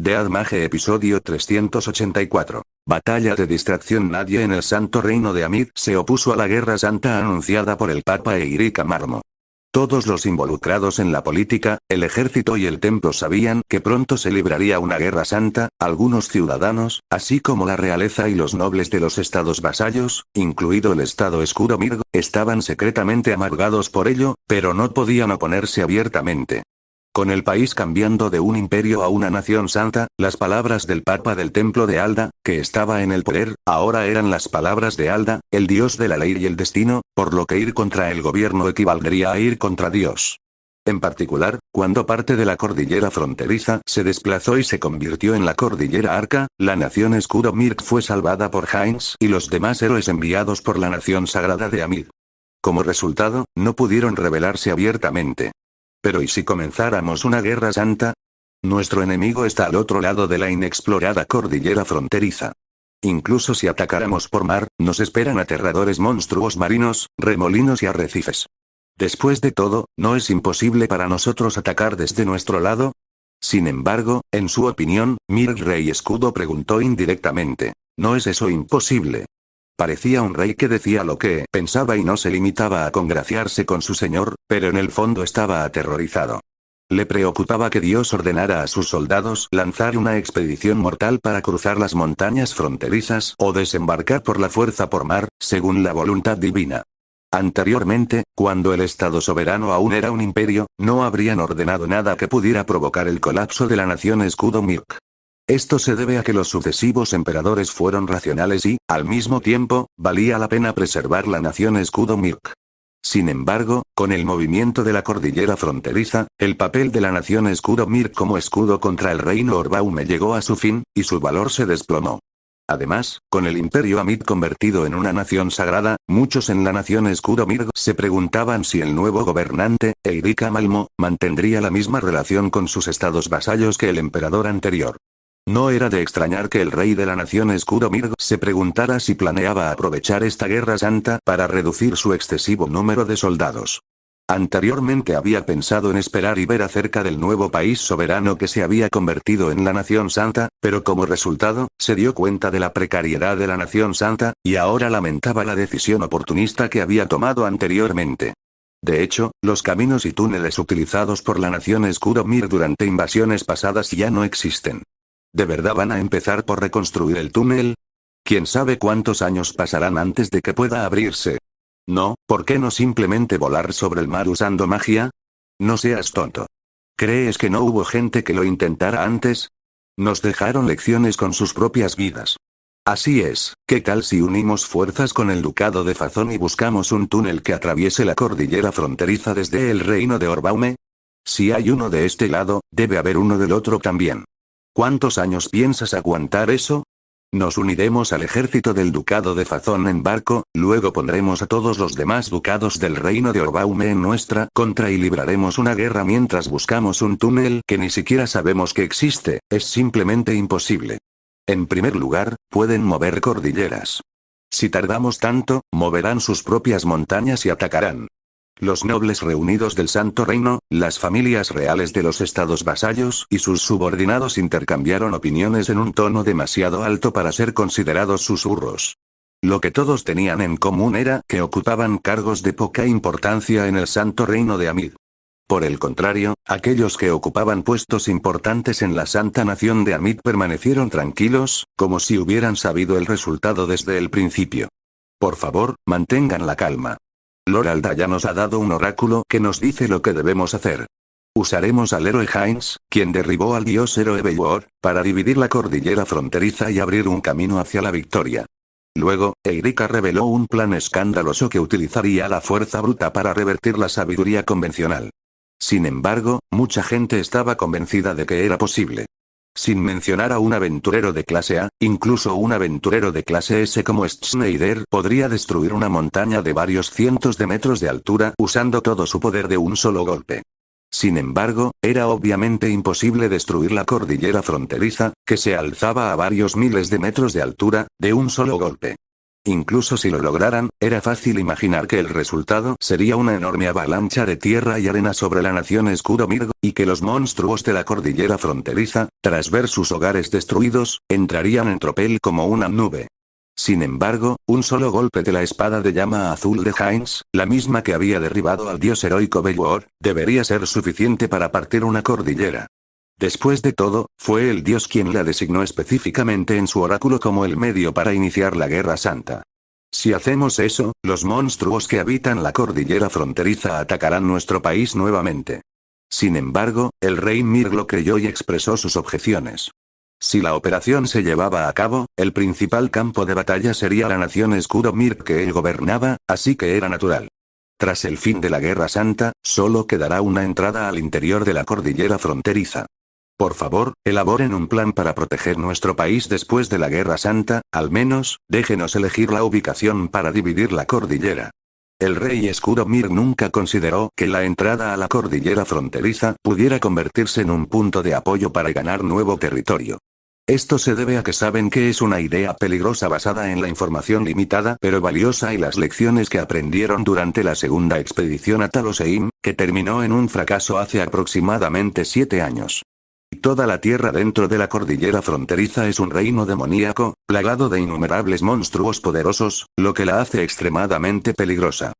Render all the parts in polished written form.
Death Mage episodio 384. Batalla de distracción. Nadie en el Santo Reino de Amid se opuso a la Guerra Santa anunciada por el Papa Eirica Marmo. Todos los involucrados en la política, el ejército y el templo sabían que pronto se libraría una guerra santa. Algunos ciudadanos, así como la realeza y los nobles de los estados vasallos, incluido el estado Escudo Mirgo, estaban secretamente amargados por ello, pero no podían oponerse abiertamente. Con el país cambiando de un imperio a una nación santa, las palabras del Papa del Templo de Alda, que estaba en el poder, ahora eran las palabras de Alda, el dios de la ley y el destino, por lo que ir contra el gobierno equivaldría a ir contra Dios. En particular, cuando parte de la cordillera fronteriza se desplazó y se convirtió en la cordillera Arca, la nación Escudo Mirk fue salvada por Heinz y los demás héroes enviados por la nación sagrada de Amid. Como resultado, no pudieron rebelarse abiertamente. Pero ¿y si comenzáramos una guerra santa? Nuestro enemigo está al otro lado de la inexplorada cordillera fronteriza. Incluso si atacáramos por mar, nos esperan aterradores monstruos marinos, remolinos y arrecifes. Después de todo, ¿no es imposible para nosotros atacar desde nuestro lado? Sin embargo, en su opinión, Mirk Rey Escudo preguntó indirectamente, ¿no es eso imposible? Parecía un rey que decía lo que pensaba y no se limitaba a congraciarse con su señor, pero en el fondo estaba aterrorizado. Le preocupaba que Dios ordenara a sus soldados lanzar una expedición mortal para cruzar las montañas fronterizas o desembarcar por la fuerza por mar, según la voluntad divina. Anteriormente, cuando el Estado soberano aún era un imperio, no habrían ordenado nada que pudiera provocar el colapso de la nación Escudo Mirk. Esto se debe a que los sucesivos emperadores fueron racionales y, al mismo tiempo, valía la pena preservar la nación Escudo Mirk. Sin embargo, con el movimiento de la cordillera fronteriza, el papel de la nación Escudo Mirk como escudo contra el reino Orbaume llegó a su fin, y su valor se desplomó. Además, con el imperio Amid convertido en una nación sagrada, muchos en la nación Escudo Mirk se preguntaban si el nuevo gobernante, Eirica Malmo, mantendría la misma relación con sus estados vasallos que el emperador anterior. No era de extrañar que el rey de la nación Escudo Mirk se preguntara si planeaba aprovechar esta guerra santa para reducir su excesivo número de soldados. Anteriormente había pensado en esperar y ver acerca del nuevo país soberano que se había convertido en la nación santa, pero como resultado, se dio cuenta de la precariedad de la nación santa, y ahora lamentaba la decisión oportunista que había tomado anteriormente. De hecho, los caminos y túneles utilizados por la nación Escudo Mirk durante invasiones pasadas ya no existen. ¿De verdad van a empezar por reconstruir el túnel? ¿Quién sabe cuántos años pasarán antes de que pueda abrirse? No, ¿por qué no simplemente volar sobre el mar usando magia? No seas tonto. ¿Crees que no hubo gente que lo intentara antes? Nos dejaron lecciones con sus propias vidas. Así es, ¿qué tal si unimos fuerzas con el ducado de Fazón y buscamos un túnel que atraviese la cordillera fronteriza desde el reino de Orbaume? Si hay uno de este lado, debe haber uno del otro también. ¿Cuántos años piensas aguantar eso? Nos uniremos al ejército del ducado de Fazón en barco, luego pondremos a todos los demás ducados del reino de Orbaume en nuestra contra y libraremos una guerra mientras buscamos un túnel que ni siquiera sabemos que existe, es simplemente imposible. En primer lugar, pueden mover cordilleras. Si tardamos tanto, moverán sus propias montañas y atacarán. Los nobles reunidos del Santo Reino, las familias reales de los estados vasallos y sus subordinados intercambiaron opiniones en un tono demasiado alto para ser considerados susurros. Lo que todos tenían en común era que ocupaban cargos de poca importancia en el Santo Reino de Amid. Por el contrario, aquellos que ocupaban puestos importantes en la Santa Nación de Amid permanecieron tranquilos, como si hubieran sabido el resultado desde el principio. Por favor, mantengan la calma. Lord Alda ya nos ha dado un oráculo que nos dice lo que debemos hacer. Usaremos al héroe Heinz, quien derribó al dios héroe Beowulf, para dividir la cordillera fronteriza y abrir un camino hacia la victoria. Luego, Eirica reveló un plan escandaloso que utilizaría la fuerza bruta para revertir la sabiduría convencional. Sin embargo, mucha gente estaba convencida de que era posible. Sin mencionar a un aventurero de clase A, incluso un aventurero de clase S como Schneider podría destruir una montaña de varios cientos de metros de altura usando todo su poder de un solo golpe. Sin embargo, era obviamente imposible destruir la cordillera fronteriza, que se alzaba a varios miles de metros de altura, de un solo golpe. Incluso si lo lograran, era fácil imaginar que el resultado sería una enorme avalancha de tierra y arena sobre la nación Escudo Mirgo, y que los monstruos de la cordillera fronteriza, tras ver sus hogares destruidos, entrarían en tropel como una nube. Sin embargo, un solo golpe de la espada de llama azul de Heinz, la misma que había derribado al dios heroico Beowulf, debería ser suficiente para partir una cordillera. Después de todo, fue el dios quien la designó específicamente en su oráculo como el medio para iniciar la Guerra Santa. Si hacemos eso, los monstruos que habitan la cordillera fronteriza atacarán nuestro país nuevamente. Sin embargo, el rey Mirlo creyó y expresó sus objeciones. Si la operación se llevaba a cabo, el principal campo de batalla sería la nación Escudo Mirk que él gobernaba, así que era natural. Tras el fin de la Guerra Santa, solo quedará una entrada al interior de la cordillera fronteriza. Por favor, elaboren un plan para proteger nuestro país después de la Guerra Santa, al menos, déjenos elegir la ubicación para dividir la cordillera. El rey Escudo Mirk nunca consideró que la entrada a la cordillera fronteriza pudiera convertirse en un punto de apoyo para ganar nuevo territorio. Esto se debe a que saben que es una idea peligrosa basada en la información limitada pero valiosa y las lecciones que aprendieron durante la segunda expedición a Talos-Eim, que terminó en un fracaso hace aproximadamente 7 años. Toda la tierra dentro de la cordillera fronteriza es un reino demoníaco, plagado de innumerables monstruos poderosos, lo que la hace extremadamente peligrosa.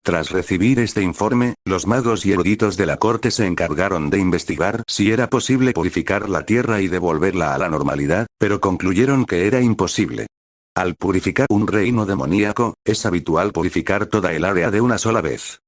Tras recibir este informe, los magos y eruditos de la corte se encargaron de investigar si era posible purificar la tierra y devolverla a la normalidad, pero concluyeron que era imposible. Al purificar un reino demoníaco, es habitual purificar toda el área de una sola vez.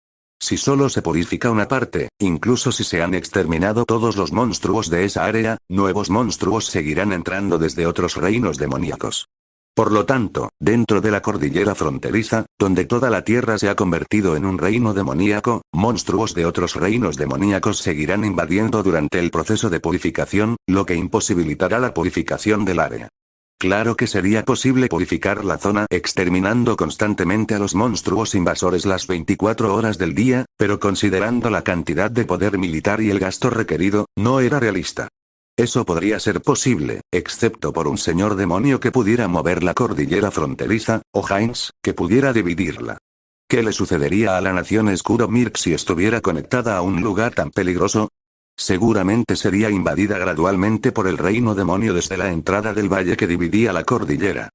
Si solo se purifica una parte, incluso si se han exterminado todos los monstruos de esa área, nuevos monstruos seguirán entrando desde otros reinos demoníacos. Por lo tanto, dentro de la cordillera fronteriza, donde toda la tierra se ha convertido en un reino demoníaco, monstruos de otros reinos demoníacos seguirán invadiendo durante el proceso de purificación, lo que imposibilitará la purificación del área. Claro que sería posible purificar la zona exterminando constantemente a los monstruos invasores las 24 horas del día, pero considerando la cantidad de poder militar y el gasto requerido, no era realista. Eso podría ser posible, excepto por un señor demonio que pudiera mover la cordillera fronteriza, o Heinz, que pudiera dividirla. ¿Qué le sucedería a la nación Escudo Mirk si estuviera conectada a un lugar tan peligroso? Seguramente sería invadida gradualmente por el reino demonio desde la entrada del valle que dividía la cordillera.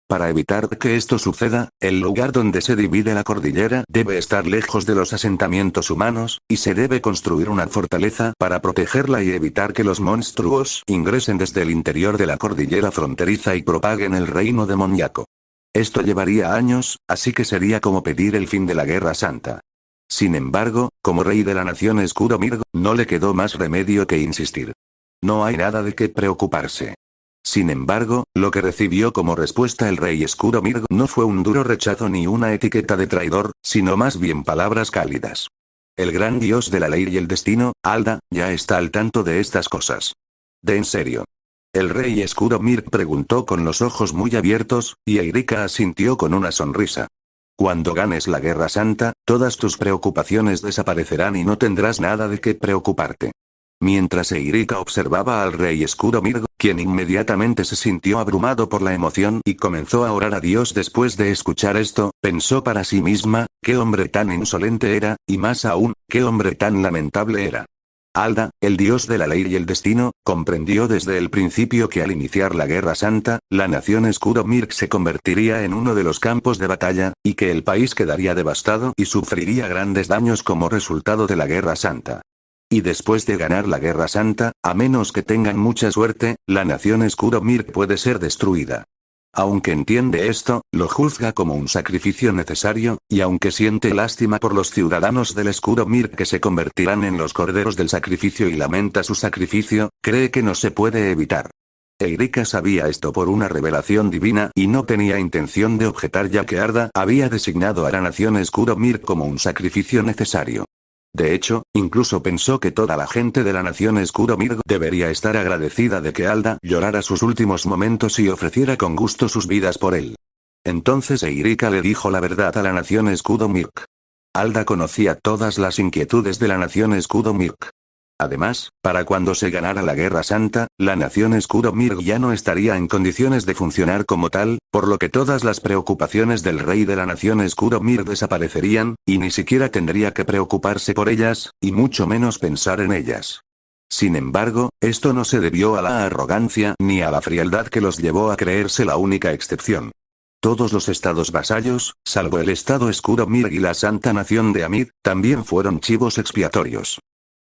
Para evitar que esto suceda, el lugar donde se divide la cordillera debe estar lejos de los asentamientos humanos, y se debe construir una fortaleza para protegerla y evitar que los monstruos ingresen desde el interior de la cordillera fronteriza y propaguen el reino demoníaco. Esto llevaría años, así que sería como pedir el fin de la Guerra Santa. Sin embargo, como rey de la nación Escudo Mirgo, no le quedó más remedio que insistir. No hay nada de qué preocuparse. Sin embargo, lo que recibió como respuesta el rey Escudo Mirgo no fue un duro rechazo ni una etiqueta de traidor, sino más bien palabras cálidas. El gran dios de la ley y el destino, Alda, ya está al tanto de estas cosas. ¿De en serio? El rey Escudo Mirk preguntó con los ojos muy abiertos, y Eirika asintió con una sonrisa. Cuando ganes la Guerra Santa, todas tus preocupaciones desaparecerán y no tendrás nada de qué preocuparte. Mientras Eirika observaba al rey Escudo Mirgo, quien inmediatamente se sintió abrumado por la emoción y comenzó a orar a Dios después de escuchar esto, pensó para sí misma, qué hombre tan insolente era, y más aún, qué hombre tan lamentable era. Alda, el dios de la ley y el destino, comprendió desde el principio que al iniciar la Guerra Santa, la nación Escudo Mirk se convertiría en uno de los campos de batalla, y que el país quedaría devastado y sufriría grandes daños como resultado de la Guerra Santa. Y después de ganar la Guerra Santa, a menos que tengan mucha suerte, la nación Escudo Mirk puede ser destruida. Aunque entiende esto, lo juzga como un sacrificio necesario, y aunque siente lástima por los ciudadanos del Escudo Mirk que se convertirán en los corderos del sacrificio y lamenta su sacrificio, cree que no se puede evitar. Eirika sabía esto por una revelación divina y no tenía intención de objetar ya que Arda había designado a la nación Escudo Mirk como un sacrificio necesario. De hecho, incluso pensó que toda la gente de la nación Escudo Mirgo debería estar agradecida de que Alda llorara sus últimos momentos y ofreciera con gusto sus vidas por él. Entonces Eirika le dijo la verdad a la nación Escudo Mirk. Alda conocía todas las inquietudes de la nación Escudo Mirk. Además, para cuando se ganara la Guerra Santa, la nación Skuro-Mirg ya no estaría en condiciones de funcionar como tal, por lo que todas las preocupaciones del rey de la nación Skuro-Mirg desaparecerían, y ni siquiera tendría que preocuparse por ellas, y mucho menos pensar en ellas. Sin embargo, esto no se debió a la arrogancia ni a la frialdad que los llevó a creerse la única excepción. Todos los estados vasallos, salvo el estado Skuro-Mirg y la Santa Nación de Amid, también fueron chivos expiatorios.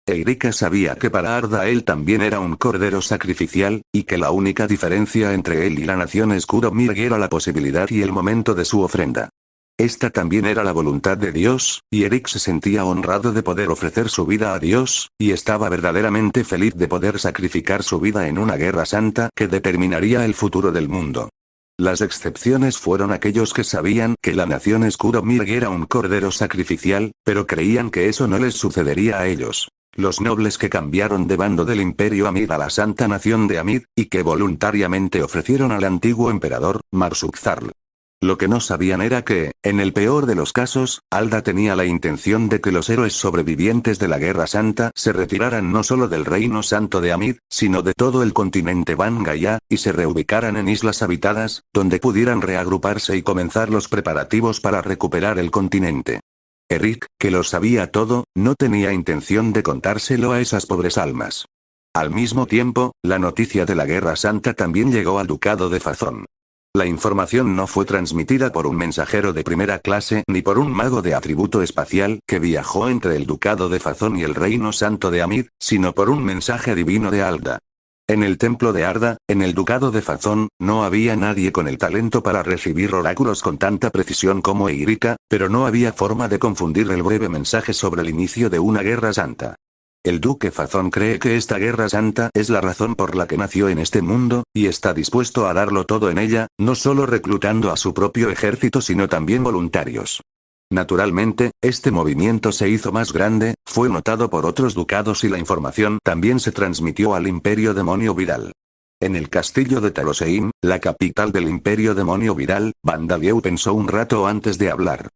Eirika sabía que para Arda él también era un cordero sacrificial, y que la única diferencia entre él y la nación Skuro-Mirg era la posibilidad y el momento de su ofrenda. Esta también era la voluntad de Dios, y Erik se sentía honrado de poder ofrecer su vida a Dios, y estaba verdaderamente feliz de poder sacrificar su vida en una guerra santa que determinaría el futuro del mundo. Las excepciones fueron aquellos que sabían que la nación Skuro-Mirg era un cordero sacrificial, pero creían que eso no les sucedería a ellos. Los nobles que cambiaron de bando del Imperio Amid a la Santa Nación de Amid, y que voluntariamente ofrecieron al antiguo emperador, Marsuk-Zarl. Lo que no sabían era que, en el peor de los casos, Alda tenía la intención de que los héroes sobrevivientes de la Guerra Santa se retiraran no solo del Reino Santo de Amid, sino de todo el continente Ban Gaia, y se reubicaran en islas habitadas, donde pudieran reagruparse y comenzar los preparativos para recuperar el continente. Erik, que lo sabía todo, no tenía intención de contárselo a esas pobres almas. Al mismo tiempo, la noticia de la Guerra Santa también llegó al Ducado de Fazón. La información no fue transmitida por un mensajero de primera clase ni por un mago de atributo espacial que viajó entre el Ducado de Fazón y el Reino Santo de Amid, sino por un mensaje divino de Alda. En el templo de Arda, en el Ducado de Fazón, no había nadie con el talento para recibir oráculos con tanta precisión como Eirika, pero no había forma de confundir el breve mensaje sobre el inicio de una guerra santa. El duque Fazón cree que esta guerra santa es la razón por la que nació en este mundo, y está dispuesto a darlo todo en ella, no solo reclutando a su propio ejército sino también voluntarios. Naturalmente, este movimiento se hizo más grande, fue notado por otros ducados y la información también se transmitió al Imperio Demonio Vidal. En el castillo de Taroseim, la capital del Imperio Demonio Vidal, Vandalieu pensó un rato antes de hablar.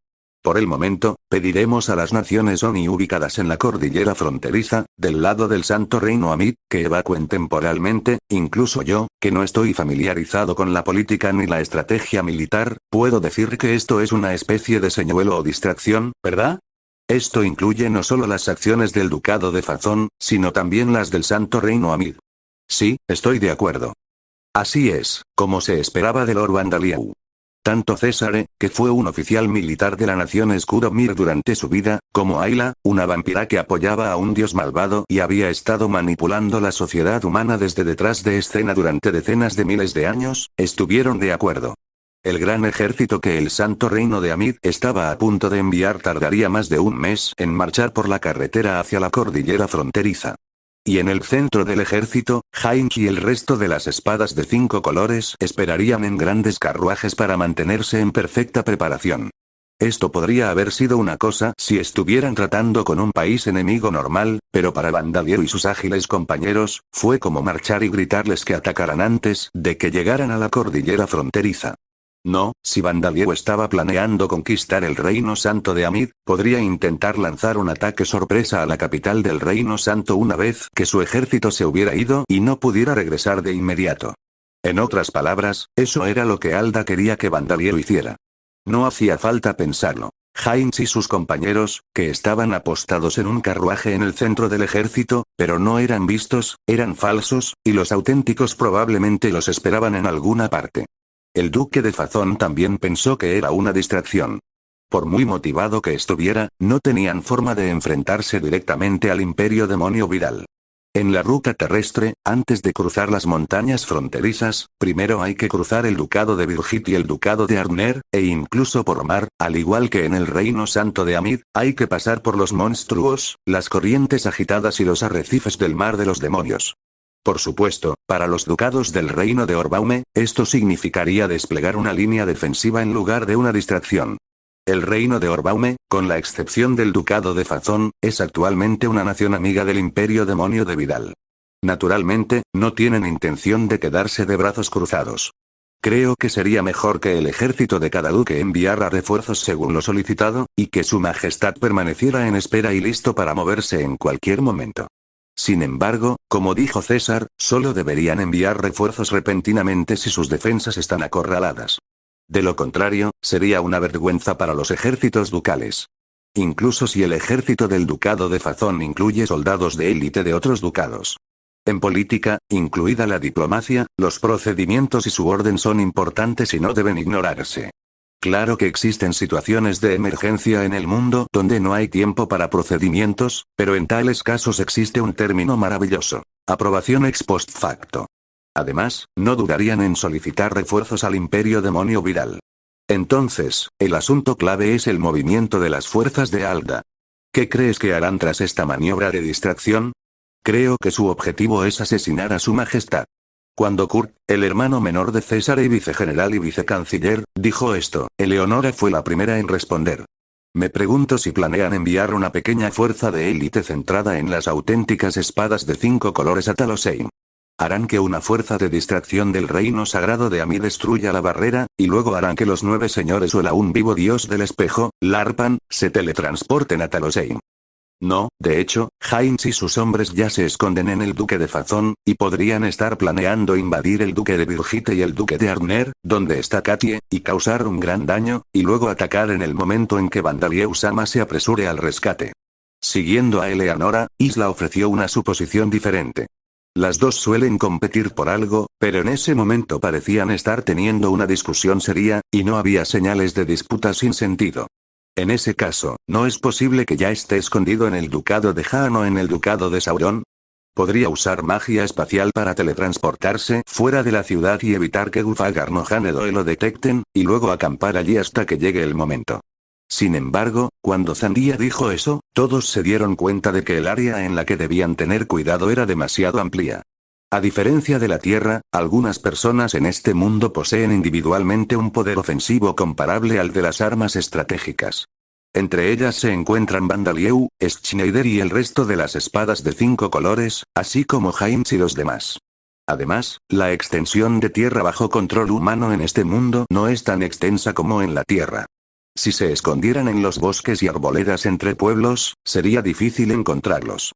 Por el momento, pediremos a las naciones Oni ubicadas en la cordillera fronteriza, del lado del Santo Reino Amid, que evacúen temporalmente, incluso yo, que no estoy familiarizado con la política ni la estrategia militar, puedo decir que esto es una especie de señuelo o distracción, ¿verdad? Esto incluye no solo las acciones del Ducado de Fazón, sino también las del Santo Reino Amid. Sí, estoy de acuerdo. Así es, como se esperaba de Lord Vandalieu. Tanto Césare, que fue un oficial militar de la nación Skuro-Mirg durante su vida, como Ayla, una vampira que apoyaba a un dios malvado y había estado manipulando la sociedad humana desde detrás de escena durante decenas de miles de años, estuvieron de acuerdo. El gran ejército que el Santo Reino de Amid estaba a punto de enviar tardaría más de un mes en marchar por la carretera hacia la cordillera fronteriza. Y en el centro del ejército, Heinz y el resto de las espadas de 5 colores esperarían en grandes carruajes para mantenerse en perfecta preparación. Esto podría haber sido una cosa si estuvieran tratando con un país enemigo normal, pero para Vandalieu y sus ágiles compañeros, fue como marchar y gritarles que atacaran antes de que llegaran a la cordillera fronteriza. No, si Vandalieu estaba planeando conquistar el Reino Santo de Amid, podría intentar lanzar un ataque sorpresa a la capital del Reino Santo una vez que su ejército se hubiera ido y no pudiera regresar de inmediato. En otras palabras, eso era lo que Alda quería que Vandalieu hiciera. No hacía falta pensarlo. Heinz y sus compañeros, que estaban apostados en un carruaje en el centro del ejército, pero no eran vistos, eran falsos, y los auténticos probablemente los esperaban en alguna parte. El duque de Fazón también pensó que era una distracción. Por muy motivado que estuviera, no tenían forma de enfrentarse directamente al Imperio Demonio Vidal. En la ruta terrestre, antes de cruzar las montañas fronterizas, primero hay que cruzar el Ducado de Birgit y el Ducado de Arner, e incluso por mar, al igual que en el Reino Santo de Amid, hay que pasar por los monstruos, las corrientes agitadas y los arrecifes del Mar de los Demonios. Por supuesto, para los ducados del reino de Orbaume, esto significaría desplegar una línea defensiva en lugar de una distracción. El reino de Orbaume, con la excepción del ducado de Fazón, es actualmente una nación amiga del Imperio Demonio de Vidal. Naturalmente, no tienen intención de quedarse de brazos cruzados. Creo que sería mejor que el ejército de cada duque enviara refuerzos según lo solicitado, y que su majestad permaneciera en espera y listo para moverse en cualquier momento. Sin embargo, como dijo César, solo deberían enviar refuerzos repentinamente si sus defensas están acorraladas. De lo contrario, sería una vergüenza para los ejércitos ducales. Incluso si el ejército del ducado de Fazón incluye soldados de élite de otros ducados. En política, incluida la diplomacia, los procedimientos y su orden son importantes y no deben ignorarse. Claro que existen situaciones de emergencia en el mundo donde no hay tiempo para procedimientos, pero en tales casos existe un término maravilloso: aprobación ex post facto. Además, no dudarían en solicitar refuerzos al imperio demonio viral. Entonces, el asunto clave es el movimiento de las fuerzas de Alda. ¿Qué crees que harán tras esta maniobra de distracción? Creo que su objetivo es asesinar a su majestad. Cuando Kurt, el hermano menor de César y vicegeneral y vicecanciller, dijo esto, Eleonora fue la primera en responder. Me pregunto si planean enviar una pequeña fuerza de élite centrada en las auténticas espadas de 5 colores a Talosheim. Harán que una fuerza de distracción del reino sagrado de Amid destruya la barrera, y luego harán que los 9 señores o el aún vivo dios del espejo, Larpan, se teletransporten a Talosheim. No, de hecho, Heinz y sus hombres ya se esconden en el duque de Fazón, y podrían estar planeando invadir el duque de Birgitte y el duque de Arner, donde está Katie, y causar un gran daño, y luego atacar en el momento en que Vandalieu-sama se apresure al rescate. Siguiendo a Eleonora, Isla ofreció una suposición diferente. Las dos suelen competir por algo, pero en ese momento parecían estar teniendo una discusión seria, y no había señales de disputa sin sentido. En ese caso, ¿no es posible que ya esté escondido en el ducado de Haan o en el ducado de Sauron? Podría usar magia espacial para teletransportarse fuera de la ciudad y evitar que Gufagar no Hanedoe lo detecten, y luego acampar allí hasta que llegue el momento. Sin embargo, cuando Zandia dijo eso, todos se dieron cuenta de que el área en la que debían tener cuidado era demasiado amplia. A diferencia de la Tierra, algunas personas en este mundo poseen individualmente un poder ofensivo comparable al de las armas estratégicas. Entre ellas se encuentran Vandalieu, Schneider y el resto de las espadas de 5 colores, así como Heinz y los demás. Además, la extensión de tierra bajo control humano en este mundo no es tan extensa como en la Tierra. Si se escondieran en los bosques y arboledas entre pueblos, sería difícil encontrarlos.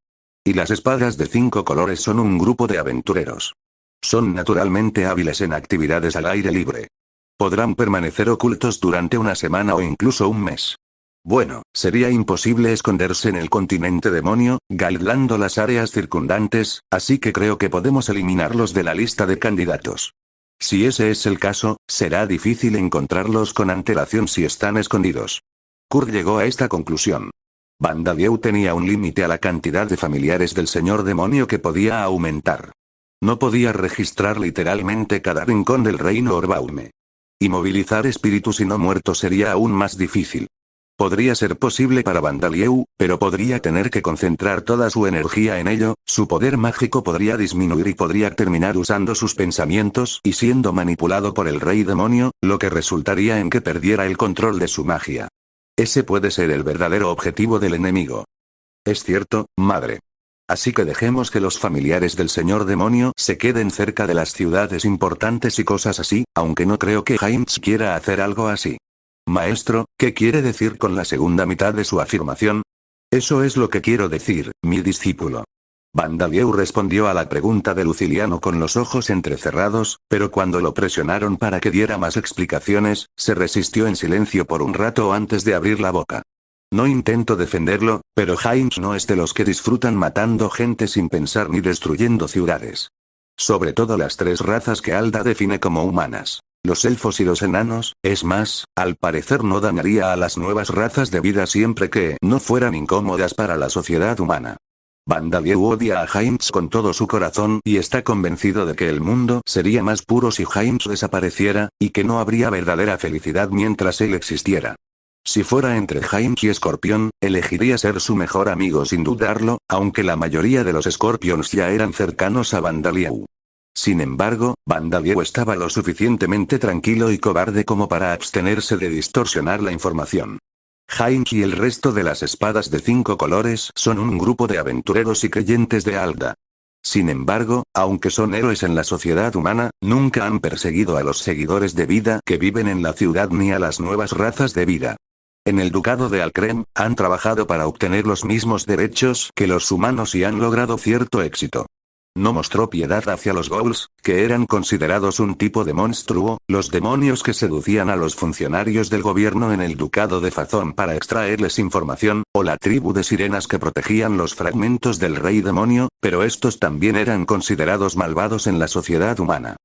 Y las espadas de 5 colores son un grupo de aventureros. Son naturalmente hábiles en actividades al aire libre. Podrán permanecer ocultos durante una semana o incluso un mes. Bueno, sería imposible esconderse en el continente demonio, aislando las áreas circundantes, así que creo que podemos eliminarlos de la lista de candidatos. Si ese es el caso, será difícil encontrarlos con antelación si están escondidos. Kurt llegó a esta conclusión. Vandalieu tenía un límite a la cantidad de familiares del señor demonio que podía aumentar. No podía registrar literalmente cada rincón del reino Orbaume. Y movilizar espíritus y no muertos sería aún más difícil. Podría ser posible para Vandalieu, pero podría tener que concentrar toda su energía en ello, su poder mágico podría disminuir y podría terminar usando sus pensamientos y siendo manipulado por el rey demonio, lo que resultaría en que perdiera el control de su magia. Ese puede ser el verdadero objetivo del enemigo. Es cierto, madre. Así que dejemos que los familiares del señor demonio se queden cerca de las ciudades importantes y cosas así, aunque no creo que Heinz quiera hacer algo así. Maestro, ¿qué quiere decir con la segunda mitad de su afirmación? Eso es lo que quiero decir, mi discípulo. Vandalieu respondió a la pregunta de Luciliano con los ojos entrecerrados, pero cuando lo presionaron para que diera más explicaciones, se resistió en silencio por un rato antes de abrir la boca. No intento defenderlo, pero Heinz no es de los que disfrutan matando gente sin pensar ni destruyendo ciudades. Sobre todo las 3 razas que Alda define como humanas. Los elfos y los enanos, es más, al parecer no dañaría a las nuevas razas de vida siempre que no fueran incómodas para la sociedad humana. Vandalieu odia a Heinz con todo su corazón y está convencido de que el mundo sería más puro si Heinz desapareciera, y que no habría verdadera felicidad mientras él existiera. Si fuera entre Heinz y Escorpión, elegiría ser su mejor amigo sin dudarlo, aunque la mayoría de los Scorpions ya eran cercanos a Vandalieu. Sin embargo, Vandalieu estaba lo suficientemente tranquilo y cobarde como para abstenerse de distorsionar la información. Heinz y el resto de las espadas de 5 colores son un grupo de aventureros y creyentes de Alda. Sin embargo, aunque son héroes en la sociedad humana, nunca han perseguido a los seguidores de vida que viven en la ciudad ni a las nuevas razas de vida. En el ducado de Alcrem, han trabajado para obtener los mismos derechos que los humanos y han logrado cierto éxito. No mostró piedad hacia los ghouls, que eran considerados un tipo de monstruo, los demonios que seducían a los funcionarios del gobierno en el ducado de Fazón para extraerles información, o la tribu de sirenas que protegían los fragmentos del rey demonio, pero estos también eran considerados malvados en la sociedad humana.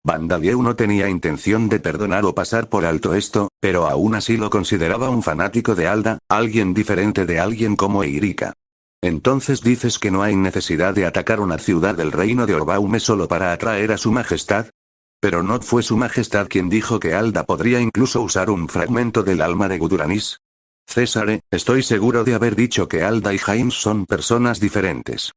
Bandalieu no tenía intención de perdonar o pasar por alto esto, pero aún así lo consideraba un fanático de Alda, alguien diferente de alguien como Eirika. Entonces dices que no hay necesidad de atacar una ciudad del reino de Orbaume solo para atraer a su majestad. Pero ¿no fue su majestad quien dijo que Alda podría incluso usar un fragmento del alma de Guduranis? Césare, estoy seguro de haber dicho que Alda y James son personas diferentes.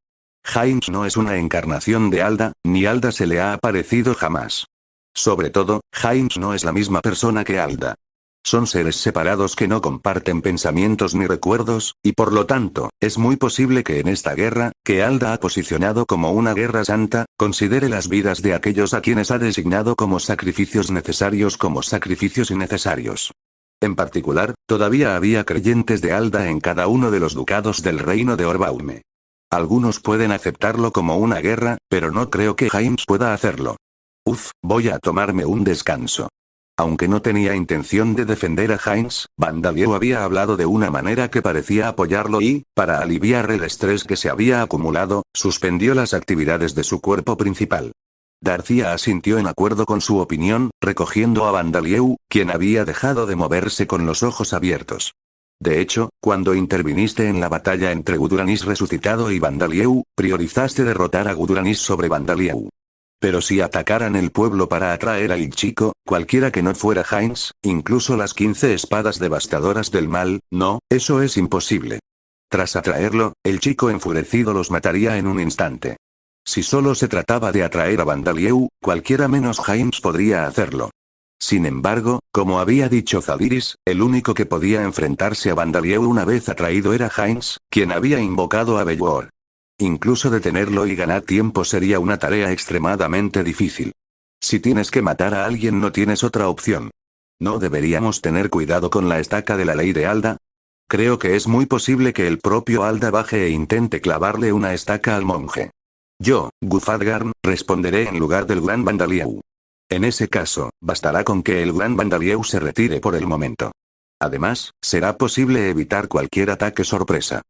James no es una encarnación de Alda, ni Alda se le ha aparecido jamás. Sobre todo, James no es la misma persona que Alda. Son seres separados que no comparten pensamientos ni recuerdos, y por lo tanto, es muy posible que en esta guerra, que Alda ha posicionado como una guerra santa, considere las vidas de aquellos a quienes ha designado como sacrificios necesarios como sacrificios innecesarios. En particular, todavía había creyentes de Alda en cada uno de los ducados del reino de Orbaume. Algunos pueden aceptarlo como una guerra, pero no creo que James pueda hacerlo. Voy a tomarme un descanso. Aunque no tenía intención de defender a James, Bandalieu había hablado de una manera que parecía apoyarlo y, para aliviar el estrés que se había acumulado, suspendió las actividades de su cuerpo principal. Darcia asintió en acuerdo con su opinión, recogiendo a Bandalieu, quien había dejado de moverse con los ojos abiertos. De hecho, cuando interviniste en la batalla entre Guduranis resucitado y Bandalieu, priorizaste derrotar a Guduranis sobre Bandalieu. Pero si atacaran el pueblo para atraer al chico, cualquiera que no fuera James, incluso las 15 espadas devastadoras del mal, no, eso es imposible. Tras atraerlo, el chico enfurecido los mataría en un instante. Si solo se trataba de atraer a Bandalieu, cualquiera menos James podría hacerlo. Sin embargo, como había dicho Zadiris, el único que podía enfrentarse a Bandalieu una vez atraído era James, quien había invocado a Belvoir. Incluso detenerlo y ganar tiempo sería una tarea extremadamente difícil. Si tienes que matar a alguien no tienes otra opción. ¿No deberíamos tener cuidado con la estaca de la ley de Alda? Creo que es muy posible que el propio Alda baje e intente clavarle una estaca al monje. Yo, Gufadgarn, responderé en lugar del gran Bandalieu. En ese caso, bastará con que el gran Bandalieu se retire por el momento. Además, será posible evitar cualquier ataque sorpresa.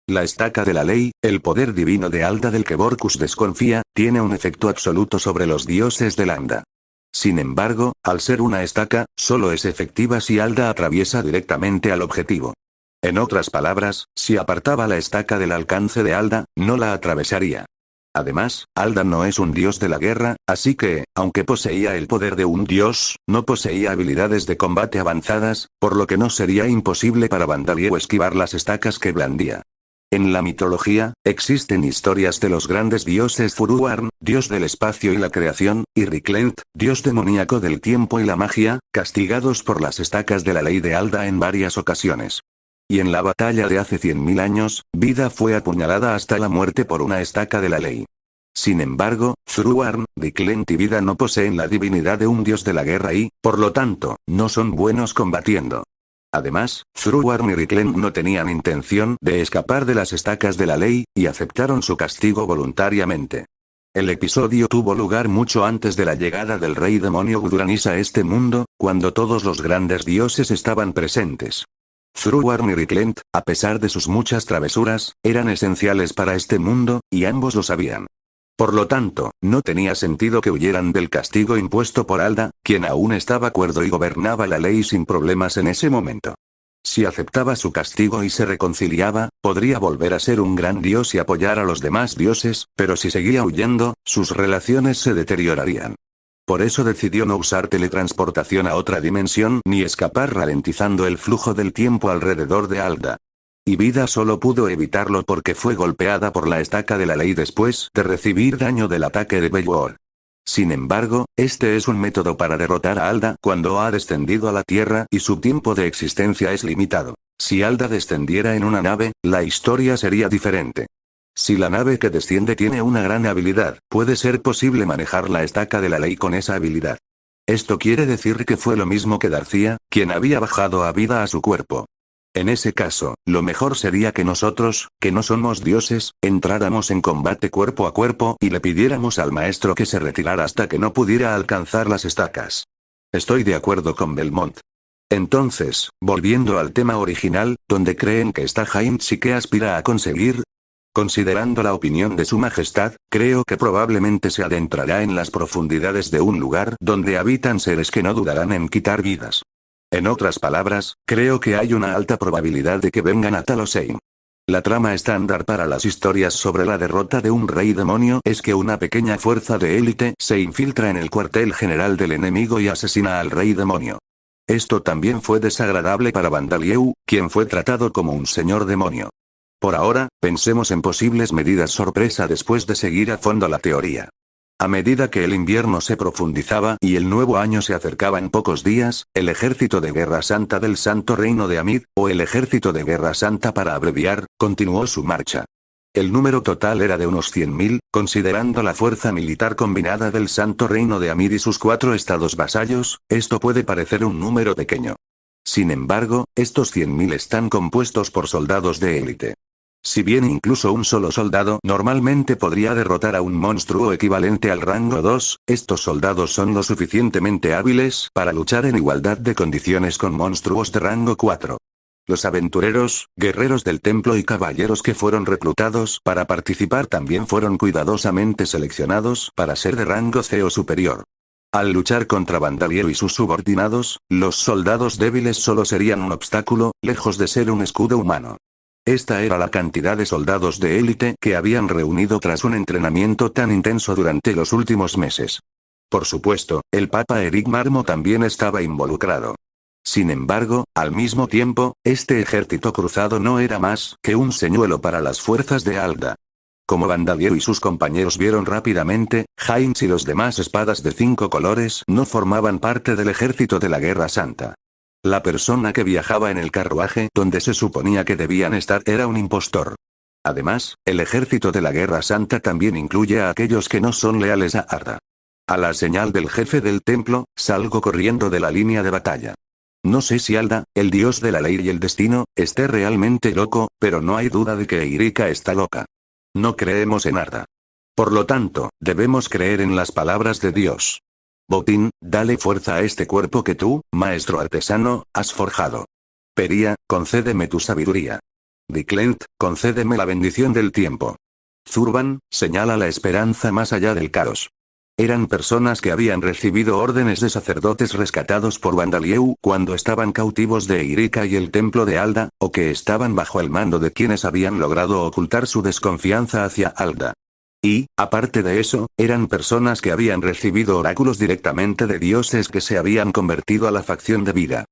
La estaca de la ley, el poder divino de Alda del que Borkus desconfía, tiene un efecto absoluto sobre los dioses de Landa. Sin embargo, al ser una estaca, solo es efectiva si Alda atraviesa directamente al objetivo. En otras palabras, si apartaba la estaca del alcance de Alda, no la atravesaría. Además, Alda no es un dios de la guerra, así que, aunque poseía el poder de un dios, no poseía habilidades de combate avanzadas, por lo que no sería imposible para Bandalieu esquivar las estacas que blandía. En la mitología, existen historias de los grandes dioses Furuarn, dios del espacio y la creación, y Riklent, dios demoníaco del tiempo y la magia, castigados por las estacas de la ley de Alda en varias ocasiones. Y en la batalla de hace 100.000 años, Vida fue apuñalada hasta la muerte por una estaca de la ley. Sin embargo, Thruarn, Riklent y Vida no poseen la divinidad de un dios de la guerra y, por lo tanto, no son buenos combatiendo. Además, Thruarn y Riklent no tenían intención de escapar de las estacas de la ley, y aceptaron su castigo voluntariamente. El episodio tuvo lugar mucho antes de la llegada del rey demonio Guduranis a este mundo, cuando todos los grandes dioses estaban presentes. Thruarn y Riklent, a pesar de sus muchas travesuras, eran esenciales para este mundo, y ambos lo sabían. Por lo tanto, no tenía sentido que huyeran del castigo impuesto por Alda, quien aún estaba cuerdo y gobernaba la ley sin problemas en ese momento. Si aceptaba su castigo y se reconciliaba, podría volver a ser un gran dios y apoyar a los demás dioses, pero si seguía huyendo, sus relaciones se deteriorarían. Por eso decidió no usar teletransportación a otra dimensión ni escapar ralentizando el flujo del tiempo alrededor de Alda. Y Vida solo pudo evitarlo porque fue golpeada por la estaca de la ley después de recibir daño del ataque de Belvoir. Sin embargo, este es un método para derrotar a Alda cuando ha descendido a la Tierra y su tiempo de existencia es limitado. Si Alda descendiera en una nave, la historia sería diferente. Si la nave que desciende tiene una gran habilidad, puede ser posible manejar la estaca de la ley con esa habilidad. Esto quiere decir que fue lo mismo que Darcia, quien había bajado a Vida a su cuerpo. En ese caso, lo mejor sería que nosotros, que no somos dioses, entráramos en combate cuerpo a cuerpo y le pidiéramos al maestro que se retirara hasta que no pudiera alcanzar las estacas. Estoy de acuerdo con Belmont. Entonces, volviendo al tema original, ¿dónde creen que está Heinz y qué aspira a conseguir? Considerando la opinión de su majestad, creo que probablemente se adentrará en las profundidades de un lugar donde habitan seres que no dudarán en quitar vidas. En otras palabras, creo que hay una alta probabilidad de que vengan a Talosheim. La trama estándar para las historias sobre la derrota de un rey demonio es que una pequeña fuerza de élite se infiltra en el cuartel general del enemigo y asesina al rey demonio. Esto también fue desagradable para Vandalieu, quien fue tratado como un señor demonio. Por ahora, pensemos en posibles medidas sorpresa después de seguir a fondo la teoría. A medida que el invierno se profundizaba y el nuevo año se acercaba en pocos días, el Ejército de Guerra Santa del Santo Reino de Amid, o el Ejército de Guerra Santa para abreviar, continuó su marcha. El número total era de unos 100.000, considerando la fuerza militar combinada del Santo Reino de Amid y sus 4 estados vasallos, esto puede parecer un número pequeño. Sin embargo, estos 100.000 están compuestos por soldados de élite. Si bien incluso un solo soldado normalmente podría derrotar a un monstruo equivalente al rango 2, estos soldados son lo suficientemente hábiles para luchar en igualdad de condiciones con monstruos de rango 4. Los aventureros, guerreros del templo y caballeros que fueron reclutados para participar también fueron cuidadosamente seleccionados para ser de rango C o superior. Al luchar contra Vandalieu y sus subordinados, los soldados débiles solo serían un obstáculo, lejos de ser un escudo humano. Esta era la cantidad de soldados de élite que habían reunido tras un entrenamiento tan intenso durante los últimos meses. Por supuesto, el Papa Eric Marmo también estaba involucrado. Sin embargo, al mismo tiempo, este ejército cruzado no era más que un señuelo para las fuerzas de Alda. Como Vandalieu y sus compañeros vieron rápidamente, Heinz y los demás espadas de 5 colores no formaban parte del ejército de la Guerra Santa. La persona que viajaba en el carruaje donde se suponía que debían estar era un impostor. Además, el ejército de la Guerra Santa también incluye a aquellos que no son leales a Arda. A la señal del jefe del templo, salgo corriendo de la línea de batalla. No sé si Alda, el dios de la ley y el destino, esté realmente loco, pero no hay duda de que Eirika está loca. No creemos en Arda. Por lo tanto, debemos creer en las palabras de Dios. Botín, dale fuerza a este cuerpo que tú, maestro artesano, has forjado. Peria, concédeme tu sabiduría. Diclent, concédeme la bendición del tiempo. Zurban, señala la esperanza más allá del caos. Eran personas que habían recibido órdenes de sacerdotes rescatados por Vandalieu cuando estaban cautivos de Eirika y el templo de Alda, o que estaban bajo el mando de quienes habían logrado ocultar su desconfianza hacia Alda. Y, aparte de eso, eran personas que habían recibido oráculos directamente de dioses que se habían convertido a la facción de vida.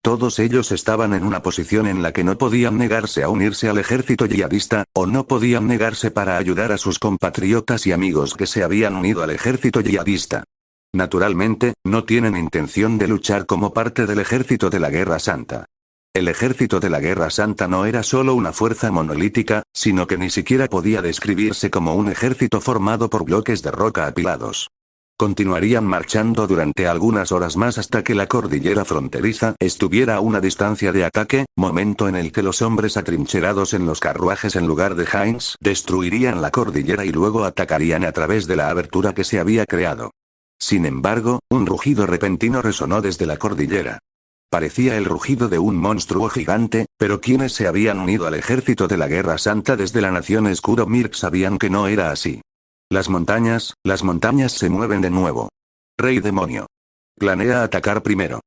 Todos ellos estaban en una posición en la que no podían negarse a unirse al ejército yihadista, o no podían negarse para ayudar a sus compatriotas y amigos que se habían unido al ejército yihadista. Naturalmente, no tienen intención de luchar como parte del ejército de la Guerra Santa. El ejército de la Guerra Santa no era solo una fuerza monolítica, sino que ni siquiera podía describirse como un ejército formado por bloques de roca apilados. Continuarían marchando durante algunas horas más hasta que la cordillera fronteriza estuviera a una distancia de ataque, momento en el que los hombres atrincherados en los carruajes en lugar de Heinz destruirían la cordillera y luego atacarían a través de la abertura que se había creado. Sin embargo, un rugido repentino resonó desde la cordillera. Parecía el rugido de un monstruo gigante, pero quienes se habían unido al ejército de la Guerra Santa desde la nación Escudo Mirk sabían que no era así. Las montañas se mueven de nuevo. Rey demonio. Planea atacar primero.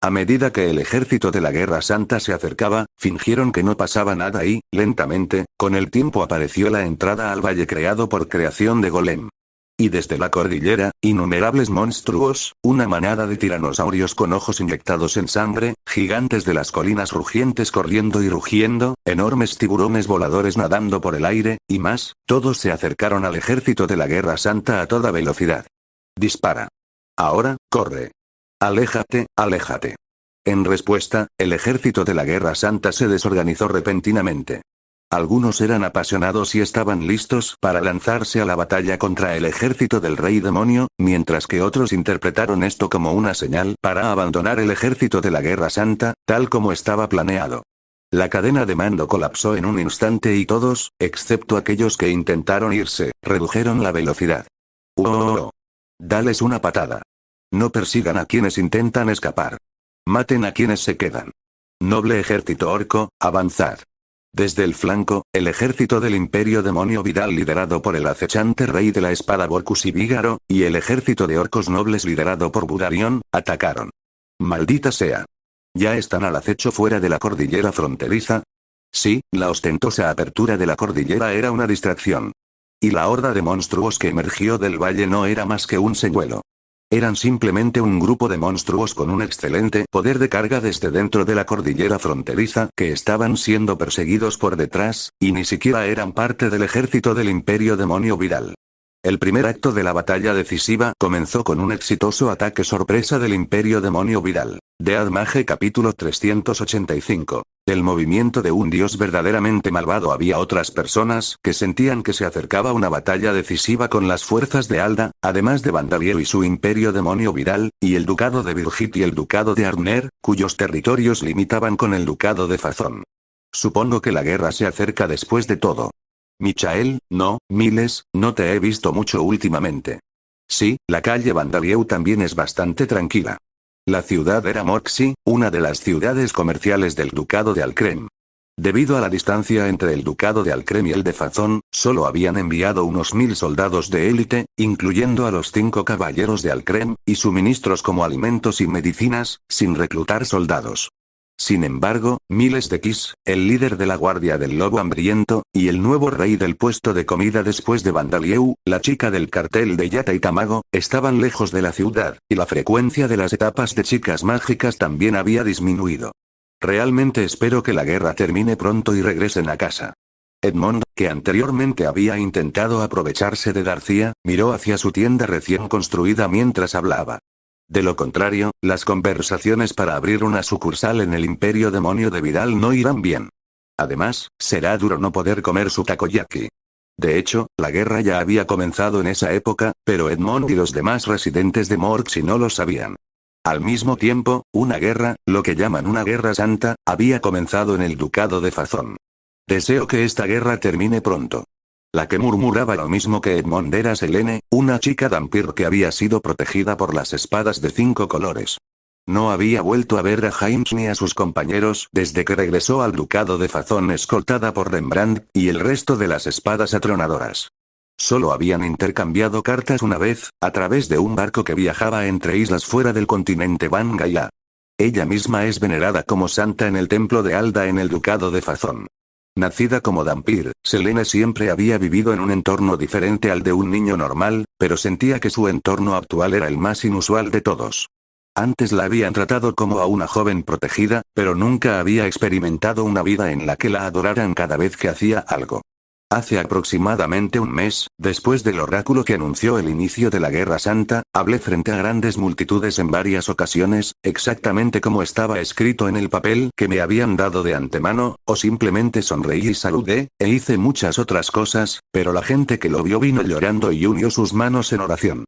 A medida que el ejército de la Guerra Santa se acercaba, fingieron que no pasaba nada y, lentamente, con el tiempo apareció la entrada al valle creado por creación de Golem. Y desde la cordillera, innumerables monstruos, una manada de tiranosaurios con ojos inyectados en sangre, gigantes de las colinas rugientes corriendo y rugiendo, enormes tiburones voladores nadando por el aire, y más, todos se acercaron al ejército de la Guerra Santa a toda velocidad. Dispara. Ahora, corre. Aléjate, aléjate. En respuesta, el ejército de la Guerra Santa se desorganizó repentinamente. Algunos eran apasionados y estaban listos para lanzarse a la batalla contra el ejército del rey demonio, mientras que otros interpretaron esto como una señal para abandonar el ejército de la Guerra Santa, tal como estaba planeado. La cadena de mando colapsó en un instante y todos, excepto aquellos que intentaron irse, redujeron la velocidad. ¡Oh! Dales una patada. No persigan a quienes intentan escapar. Maten a quienes se quedan. Noble ejército orco, avanzad. Desde el flanco, el ejército del Imperio Demonio Vidal liderado por el acechante rey de la espada Borcus y Vígaro, y el ejército de orcos nobles liderado por Budarion, atacaron. Maldita sea. ¿Ya están al acecho fuera de la cordillera fronteriza? Sí, la ostentosa apertura de la cordillera era una distracción. Y la horda de monstruos que emergió del valle no era más que un señuelo. Eran simplemente un grupo de monstruos con un excelente poder de carga desde dentro de la cordillera fronteriza que estaban siendo perseguidos por detrás, y ni siquiera eran parte del ejército del Imperio Demonio Vidal. El primer acto de la batalla decisiva comenzó con un exitoso ataque sorpresa del Imperio Demonio Vidal. Death Mage capítulo 385. El movimiento de un dios verdaderamente malvado. Había otras personas que sentían que se acercaba una batalla decisiva con las fuerzas de Alda, además de Vandaliel y su Imperio Demonio Vidal, y el Ducado de Virgit y el Ducado de Arner, cuyos territorios limitaban con el Ducado de Fazón. Supongo que la guerra se acerca después de todo. Michael, no, Miles, no te he visto mucho últimamente. Sí, la calle Vandalieu también es bastante tranquila. La ciudad era Moxie, una de las ciudades comerciales del Ducado de Alcrem. Debido a la distancia entre el Ducado de Alcrem y el de Fazón, solo habían enviado unos 1000 soldados de élite, incluyendo a los 5 caballeros de Alcrem, y suministros como alimentos y medicinas, sin reclutar soldados. Sin embargo, Miles de Kiss, el líder de la Guardia del Lobo Hambriento, y el nuevo rey del puesto de comida después de Vandalieu, la chica del cartel de Yata y Tamago, estaban lejos de la ciudad, y la frecuencia de las etapas de chicas mágicas también había disminuido. Realmente espero que la guerra termine pronto y regresen a casa. Edmond, que anteriormente había intentado aprovecharse de García, miró hacia su tienda recién construida mientras hablaba. De lo contrario, las conversaciones para abrir una sucursal en el Imperio Demonio de Vidal no irán bien. Además, será duro no poder comer su takoyaki. De hecho, la guerra ya había comenzado en esa época, pero Edmond y los demás residentes de Moxie no lo sabían. Al mismo tiempo, una guerra, lo que llaman una guerra santa, había comenzado en el Ducado de Fazón. Deseo que esta guerra termine pronto. La que murmuraba lo mismo que Edmond era Selene, una chica vampir que había sido protegida por las espadas de 5 colores. No había vuelto a ver a James ni a sus compañeros desde que regresó al Ducado de Fazón escoltada por Rembrandt, y el resto de las espadas atronadoras. Solo habían intercambiado cartas una vez, a través de un barco que viajaba entre islas fuera del continente Van Gaia. Ella misma es venerada como santa en el templo de Alda en el Ducado de Fazón. Nacida como vampir, Selene siempre había vivido en un entorno diferente al de un niño normal, pero sentía que su entorno actual era el más inusual de todos. Antes la habían tratado como a una joven protegida, pero nunca había experimentado una vida en la que la adoraran cada vez que hacía algo. Hace aproximadamente un mes, después del oráculo que anunció el inicio de la Guerra Santa, hablé frente a grandes multitudes en varias ocasiones, exactamente como estaba escrito en el papel que me habían dado de antemano, o simplemente sonreí y saludé, e hice muchas otras cosas, pero la gente que lo vio vino llorando y unió sus manos en oración.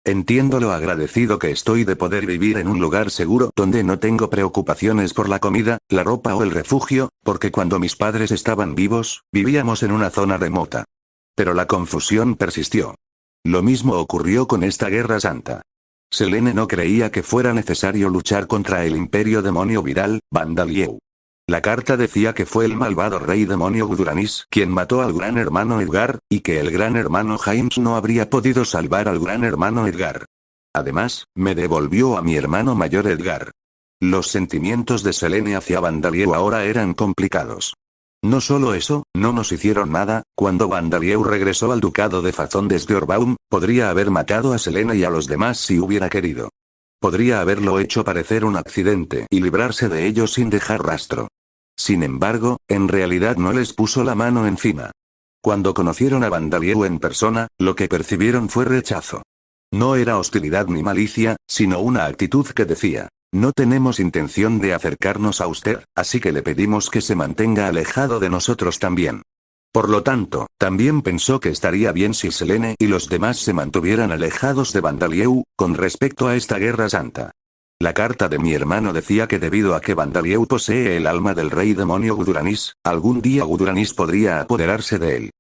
Entiendo lo agradecido que estoy de poder vivir en un lugar seguro donde no tengo preocupaciones por la comida, la ropa o el refugio, porque cuando mis padres estaban vivos, vivíamos en una zona remota. Pero la confusión persistió. Lo mismo ocurrió con esta guerra santa. Selene no creía que fuera necesario luchar contra el imperio demonio viral, Vandalieu. La carta decía que fue el malvado rey demonio Guduranis quien mató al gran hermano Edgar, y que el gran hermano James no habría podido salvar al gran hermano Edgar. Además, me devolvió a mi hermano mayor Edgar. Los sentimientos de Selene hacia Vandalieu ahora eran complicados. No solo eso, no nos hicieron nada. Cuando Vandalieu regresó al ducado de Fazón desde Orbaum, podría haber matado a Selene y a los demás si hubiera querido. Podría haberlo hecho parecer un accidente y librarse de ellos sin dejar rastro. Sin embargo, en realidad no les puso la mano encima. Cuando conocieron a Vandalieu en persona, lo que percibieron fue rechazo. No era hostilidad ni malicia, sino una actitud que decía: no tenemos intención de acercarnos a usted, así que le pedimos que se mantenga alejado de nosotros también. Por lo tanto, también pensó que estaría bien si Selene y los demás se mantuvieran alejados de Vandalieu, con respecto a esta guerra santa. La carta de mi hermano decía que debido a que Bandalieu posee el alma del rey demonio Guduranis, algún día Guduranis podría apoderarse de él.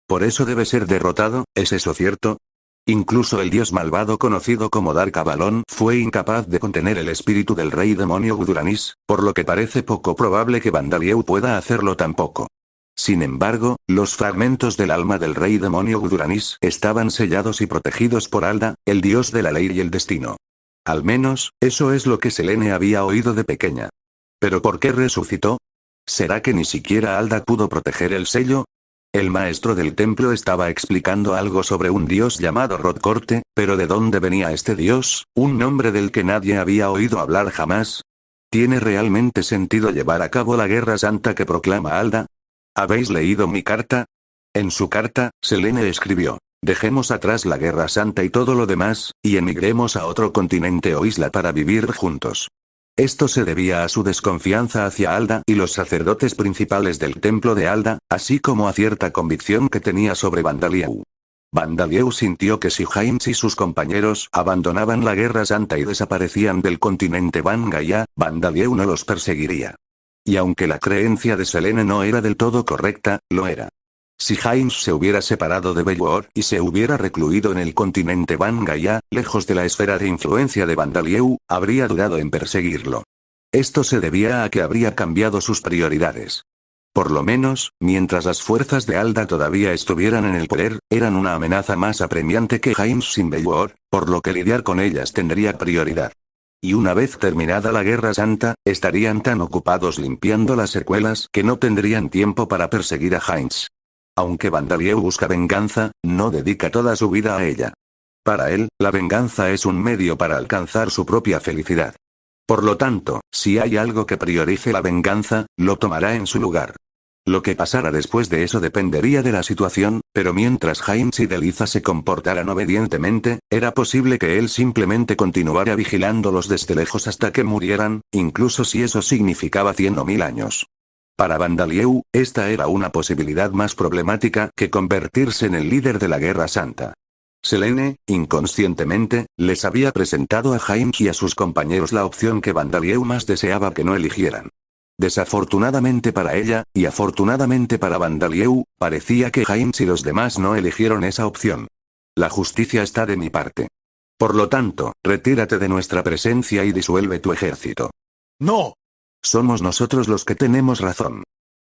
Por eso debe ser derrotado, ¿es eso cierto? Incluso el dios malvado conocido como Dark Avalon fue incapaz de contener el espíritu del rey demonio Guduranis, por lo que parece poco probable que Bandalieu pueda hacerlo tampoco. Sin embargo, los fragmentos del alma del rey demonio Guduranis estaban sellados y protegidos por Alda, el dios de la ley y el destino. Al menos, eso es lo que Selene había oído de pequeña. ¿Pero por qué resucitó? ¿Será que ni siquiera Alda pudo proteger el sello? El maestro del templo estaba explicando algo sobre un dios llamado Rodcorte, pero ¿de dónde venía este dios, un nombre del que nadie había oído hablar jamás? ¿Tiene realmente sentido llevar a cabo la guerra santa que proclama Alda? ¿Habéis leído mi carta? En su carta, Selene escribió: dejemos atrás la guerra santa y todo lo demás, y emigremos a otro continente o isla para vivir juntos. Esto se debía a su desconfianza hacia Alda y los sacerdotes principales del templo de Alda, así como a cierta convicción que tenía sobre Bandalieu. Bandalieu sintió que si James y sus compañeros abandonaban la guerra santa y desaparecían del continente Van Gaia, Bandalieu no los perseguiría. Y aunque la creencia de Selene no era del todo correcta, lo era. Si James se hubiera separado de Belvoir y se hubiera recluido en el continente Van Gaia, lejos de la esfera de influencia de Bandalieu, habría dudado en perseguirlo. Esto se debía a que habría cambiado sus prioridades. Por lo menos, mientras las fuerzas de Alda todavía estuvieran en el poder, eran una amenaza más apremiante que James sin Belvoir, por lo que lidiar con ellas tendría prioridad. Y una vez terminada la Guerra Santa, estarían tan ocupados limpiando las secuelas que no tendrían tiempo para perseguir a James. Aunque Bandalieu busca venganza, no dedica toda su vida a ella. Para él, la venganza es un medio para alcanzar su propia felicidad. Por lo tanto, si hay algo que priorice la venganza, lo tomará en su lugar. Lo que pasara después de eso dependería de la situación, pero mientras James y Deliza se comportaran obedientemente, era posible que él simplemente continuara vigilándolos desde lejos hasta que murieran, incluso si eso significaba 100 o 1000 años. Para Bandalieu, esta era una posibilidad más problemática que convertirse en el líder de la Guerra Santa. Selene, inconscientemente, les había presentado a James y a sus compañeros la opción que Bandalieu más deseaba que no eligieran. Desafortunadamente para ella, y afortunadamente para Bandalieu, parecía que James y los demás no eligieron esa opción. La justicia está de mi parte. Por lo tanto, retírate de nuestra presencia y disuelve tu ejército. ¡No! Somos nosotros los que tenemos razón.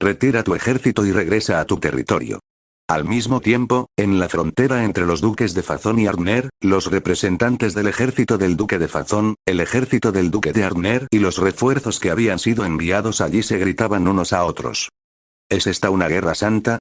Retira tu ejército y regresa a tu territorio. Al mismo tiempo, en la frontera entre los duques de Fazón y Arner, los representantes del ejército del duque de Fazón, el ejército del duque de Arner y los refuerzos que habían sido enviados allí se gritaban unos a otros. ¿Es esta una guerra santa?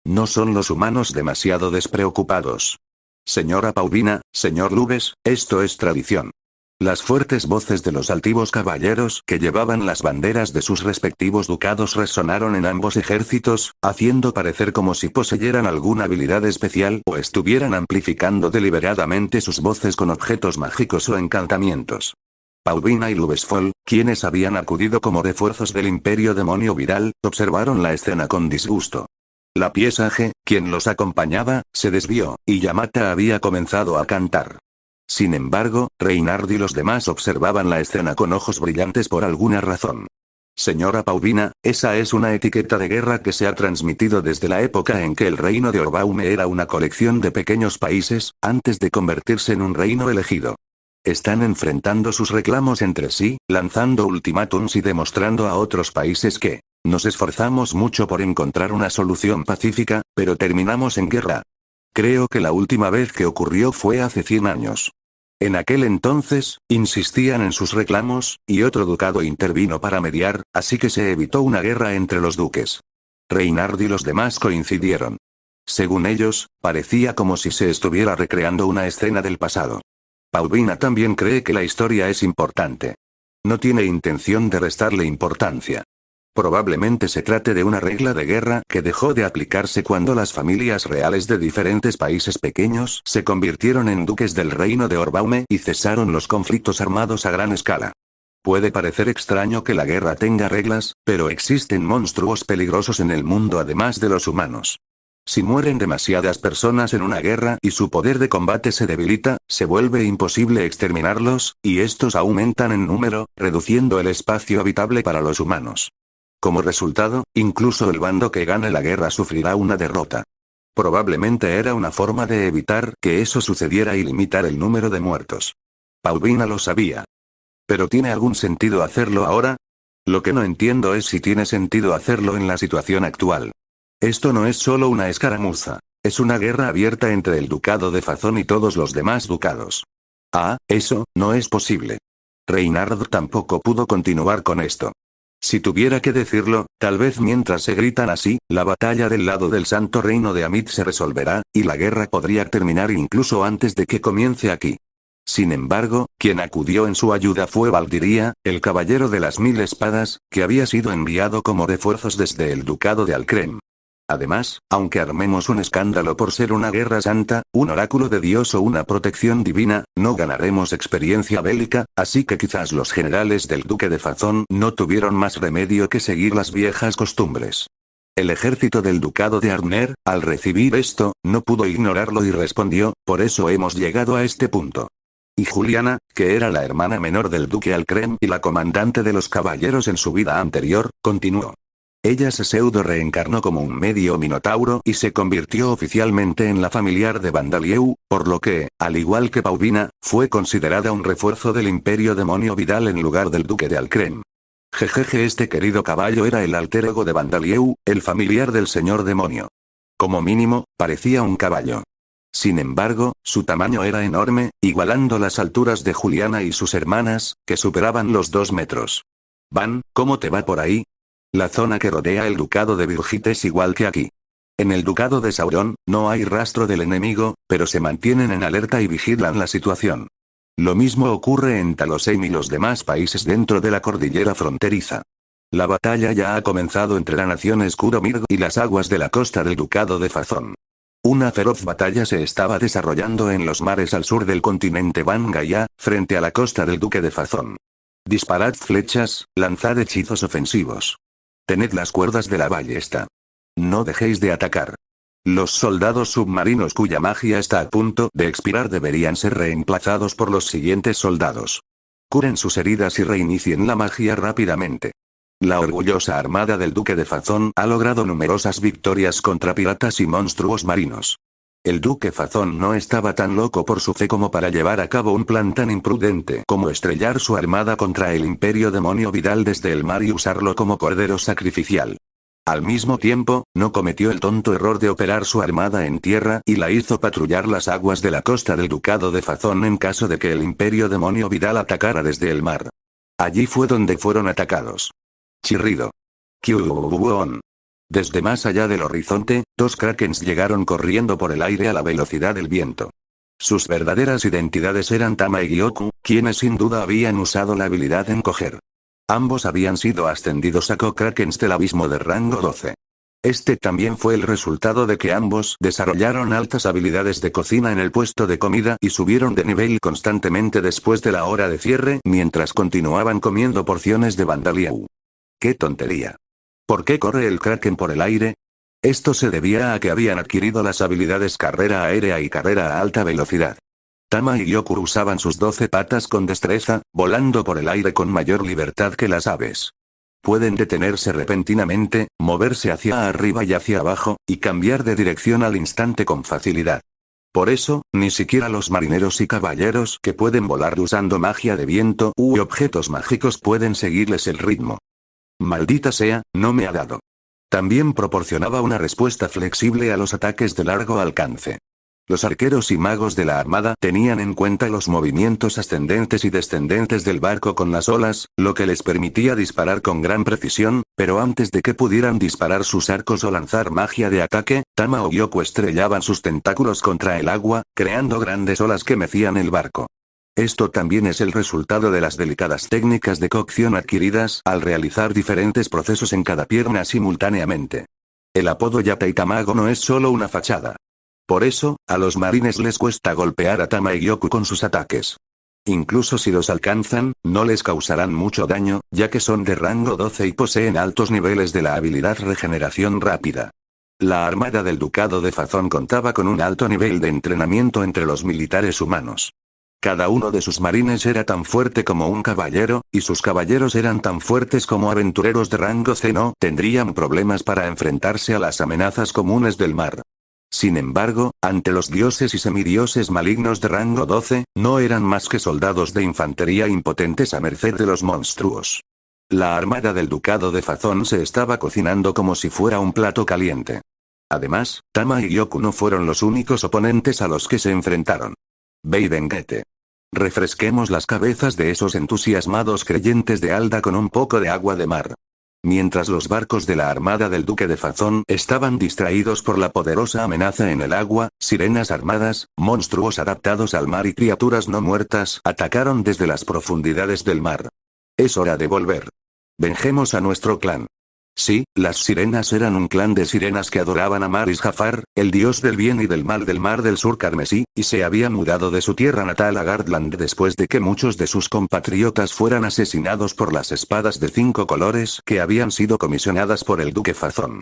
¿No son los humanos demasiado despreocupados? Señora Paulina, señor Lubes, esto es tradición. Las fuertes voces de los altivos caballeros que llevaban las banderas de sus respectivos ducados resonaron en ambos ejércitos, haciendo parecer como si poseyeran alguna habilidad especial o estuvieran amplificando deliberadamente sus voces con objetos mágicos o encantamientos. Paulina y Lubesfol, quienes habían acudido como refuerzos del imperio demonio viral, observaron la escena con disgusto. La Piesage, quien los acompañaba, se desvió, y Yamata había comenzado a cantar. Sin embargo, Reinhard y los demás observaban la escena con ojos brillantes por alguna razón. Señora Paulina, esa es una etiqueta de guerra que se ha transmitido desde la época en que el reino de Orbaume era una colección de pequeños países, antes de convertirse en un reino elegido. Están enfrentando sus reclamos entre sí, lanzando ultimátums y demostrando a otros países que nos esforzamos mucho por encontrar una solución pacífica, pero terminamos en guerra. Creo que la última vez que ocurrió fue hace 100 años. En aquel entonces, insistían en sus reclamos, y otro ducado intervino para mediar, así que se evitó una guerra entre los duques. Reinhard y los demás coincidieron. Según ellos, parecía como si se estuviera recreando una escena del pasado. Paulina también cree que la historia es importante. No tiene intención de restarle importancia. Probablemente se trate de una regla de guerra que dejó de aplicarse cuando las familias reales de diferentes países pequeños se convirtieron en duques del reino de Orbaume y cesaron los conflictos armados a gran escala. Puede parecer extraño que la guerra tenga reglas, pero existen monstruos peligrosos en el mundo además de los humanos. Si mueren demasiadas personas en una guerra y su poder de combate se debilita, se vuelve imposible exterminarlos, y estos aumentan en número, reduciendo el espacio habitable para los humanos. Como resultado, incluso el bando que gane la guerra sufrirá una derrota. Probablemente era una forma de evitar que eso sucediera y limitar el número de muertos. Paulina lo sabía. ¿Pero tiene algún sentido hacerlo ahora? Lo que no entiendo es si tiene sentido hacerlo en la situación actual. Esto no es solo una escaramuza. Es una guerra abierta entre el ducado de Fazón y todos los demás ducados. Ah, eso, no es posible. Reinardo tampoco pudo continuar con esto. Si tuviera que decirlo, tal vez mientras se gritan así, la batalla del lado del Santo Reino de Amid se resolverá, y la guerra podría terminar incluso antes de que comience aquí. Sin embargo, quien acudió en su ayuda fue Valdiría, el caballero de las 1000 espadas, que había sido enviado como refuerzos desde el ducado de Alcrem. Además, aunque armemos un escándalo por ser una guerra santa, un oráculo de Dios o una protección divina, no ganaremos experiencia bélica, así que quizás los generales del duque de Fazón no tuvieron más remedio que seguir las viejas costumbres. El ejército del ducado de Arner, al recibir esto, no pudo ignorarlo y respondió, por eso hemos llegado a este punto. Y Juliana, que era la hermana menor del duque Alcrem y la comandante de los caballeros en su vida anterior, continuó. Ella se pseudo reencarnó como un medio minotauro y se convirtió oficialmente en la familiar de Vandalieu, por lo que, al igual que Paulina, fue considerada un refuerzo del imperio demonio Vidal en lugar del duque de Alcrem. Jejeje, este querido caballo era el alter ego de Vandalieu, el familiar del señor demonio. Como mínimo, parecía un caballo. Sin embargo, su tamaño era enorme, igualando las alturas de Juliana y sus hermanas, que superaban los 2 metros. Van, ¿cómo te va por ahí? La zona que rodea el ducado de Birgit es igual que aquí. En el ducado de Sauron, no hay rastro del enemigo, pero se mantienen en alerta y vigilan la situación. Lo mismo ocurre en Talosheim y los demás países dentro de la cordillera fronteriza. La batalla ya ha comenzado entre la nación Escudo-Mirg y las aguas de la costa del ducado de Fazón. Una feroz batalla se estaba desarrollando en los mares al sur del continente Van Gaia, frente a la costa del duque de Fazón. Disparad flechas, lanzad hechizos ofensivos. Tened las cuerdas de la ballesta. No dejéis de atacar. Los soldados submarinos cuya magia está a punto de expirar deberían ser reemplazados por los siguientes soldados. Curen sus heridas y reinicien la magia rápidamente. La orgullosa armada del duque de Fazón ha logrado numerosas victorias contra piratas y monstruos marinos. El duque Fazón no estaba tan loco por su fe como para llevar a cabo un plan tan imprudente como estrellar su armada contra el imperio demonio Vidal desde el mar y usarlo como cordero sacrificial. Al mismo tiempo, no cometió el tonto error de operar su armada en tierra y la hizo patrullar las aguas de la costa del ducado de Fazón en caso de que el imperio demonio Vidal atacara desde el mar. Allí fue donde fueron atacados. Chirrido. Kyuuuon. Desde más allá del horizonte, 2 krakens llegaron corriendo por el aire a la velocidad del viento. Sus verdaderas identidades eran Tama y Gyoku, quienes sin duda habían usado la habilidad encoger. Ambos habían sido ascendidos a Krakens del abismo de rango 12. Este también fue el resultado de que ambos desarrollaron altas habilidades de cocina en el puesto de comida y subieron de nivel constantemente después de la hora de cierre mientras continuaban comiendo porciones de Vandalieu. ¡Qué tontería! ¿Por qué corre el Kraken por el aire? Esto se debía a que habían adquirido las habilidades carrera aérea y carrera a alta velocidad. Tama y Gyoku usaban sus 12 patas con destreza, volando por el aire con mayor libertad que las aves. Pueden detenerse repentinamente, moverse hacia arriba y hacia abajo, y cambiar de dirección al instante con facilidad. Por eso, ni siquiera los marineros y caballeros que pueden volar usando magia de viento u objetos mágicos pueden seguirles el ritmo. Maldita sea, no me ha dado. También proporcionaba una respuesta flexible a los ataques de largo alcance. Los arqueros y magos de la armada tenían en cuenta los movimientos ascendentes y descendentes del barco con las olas, lo que les permitía disparar con gran precisión, pero antes de que pudieran disparar sus arcos o lanzar magia de ataque, Tama o Gyoku estrellaban sus tentáculos contra el agua, creando grandes olas que mecían el barco. Esto también es el resultado de las delicadas técnicas de cocción adquiridas al realizar diferentes procesos en cada pierna simultáneamente. El apodo Yatai Tamago no es solo una fachada. Por eso, a los marines les cuesta golpear a Tama y Gyoku con sus ataques. Incluso si los alcanzan, no les causarán mucho daño, ya que son de rango 12 y poseen altos niveles de la habilidad regeneración rápida. La armada del Ducado de Fazón contaba con un alto nivel de entrenamiento entre los militares humanos. Cada uno de sus marines era tan fuerte como un caballero, y sus caballeros eran tan fuertes como aventureros de rango C. No tendrían problemas para enfrentarse a las amenazas comunes del mar. Sin embargo, ante los dioses y semidioses malignos de rango 12, no eran más que soldados de infantería impotentes a merced de los monstruos. La armada del Ducado de Fazón se estaba cocinando como si fuera un plato caliente. Además, Tama y Gyoku no fueron los únicos oponentes a los que se enfrentaron. Ve y venguete. Refresquemos las cabezas de esos entusiasmados creyentes de Alda con un poco de agua de mar. Mientras los barcos de la armada del Duque de Fazón estaban distraídos por la poderosa amenaza en el agua, sirenas armadas, monstruos adaptados al mar y criaturas no muertas atacaron desde las profundidades del mar. Es hora de volver. Vengemos a nuestro clan. Sí, las sirenas eran un clan de sirenas que adoraban a Maris Jafar, el dios del bien y del mal del mar del sur carmesí, y se había mudado de su tierra natal a Gardland después de que muchos de sus compatriotas fueran asesinados por las espadas de 5 colores que habían sido comisionadas por el duque Fazón.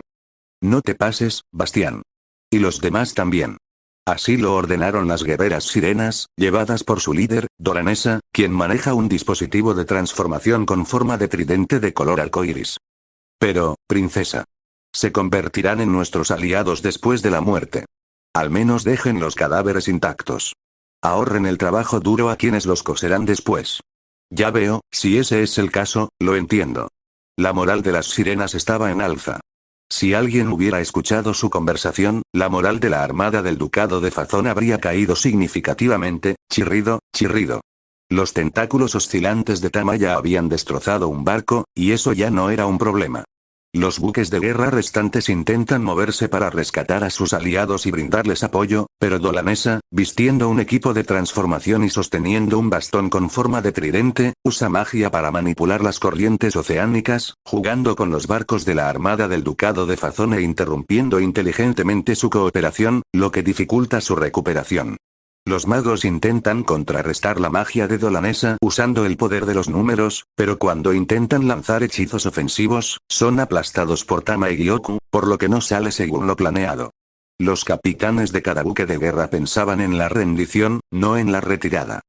No te pases, Bastián. Y los demás también. Así lo ordenaron las guerreras sirenas, llevadas por su líder, Dolanesa, quien maneja un dispositivo de transformación con forma de tridente de color arcoíris. Pero, princesa. Se convertirán en nuestros aliados después de la muerte. Al menos dejen los cadáveres intactos. Ahorren el trabajo duro a quienes los coserán después. Ya veo, si ese es el caso, lo entiendo. La moral de las sirenas estaba en alza. Si alguien hubiera escuchado su conversación, la moral de la armada del Ducado de Fazón habría caído significativamente, chirrido, chirrido. Los tentáculos oscilantes de Tama ya habían destrozado un barco, y eso ya no era un problema. Los buques de guerra restantes intentan moverse para rescatar a sus aliados y brindarles apoyo, pero Dolanesa, vistiendo un equipo de transformación y sosteniendo un bastón con forma de tridente, usa magia para manipular las corrientes oceánicas, jugando con los barcos de la armada del Ducado de Fazón e interrumpiendo inteligentemente su cooperación, lo que dificulta su recuperación. Los magos intentan contrarrestar la magia de Dolanesa usando el poder de los números, pero cuando intentan lanzar hechizos ofensivos, son aplastados por Tama y Gyoku, por lo que no sale según lo planeado. Los capitanes de cada buque de guerra pensaban en la rendición, no en la retirada.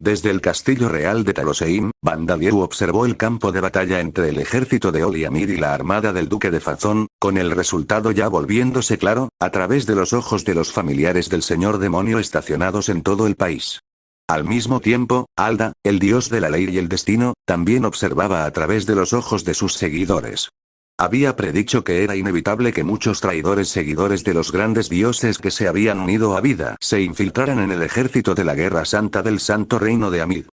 Desde el castillo real de Taroseim, Bandalieu observó el campo de batalla entre el ejército de Oliamir y la armada del duque de Fazón, con el resultado ya volviéndose claro, a través de los ojos de los familiares del señor demonio estacionados en todo el país. Al mismo tiempo, Alda, el dios de la ley y el destino, también observaba a través de los ojos de sus seguidores. Había predicho que era inevitable que muchos traidores seguidores de los grandes dioses que se habían unido a vida se infiltraran en el ejército de la Guerra Santa del Santo Reino de Amid.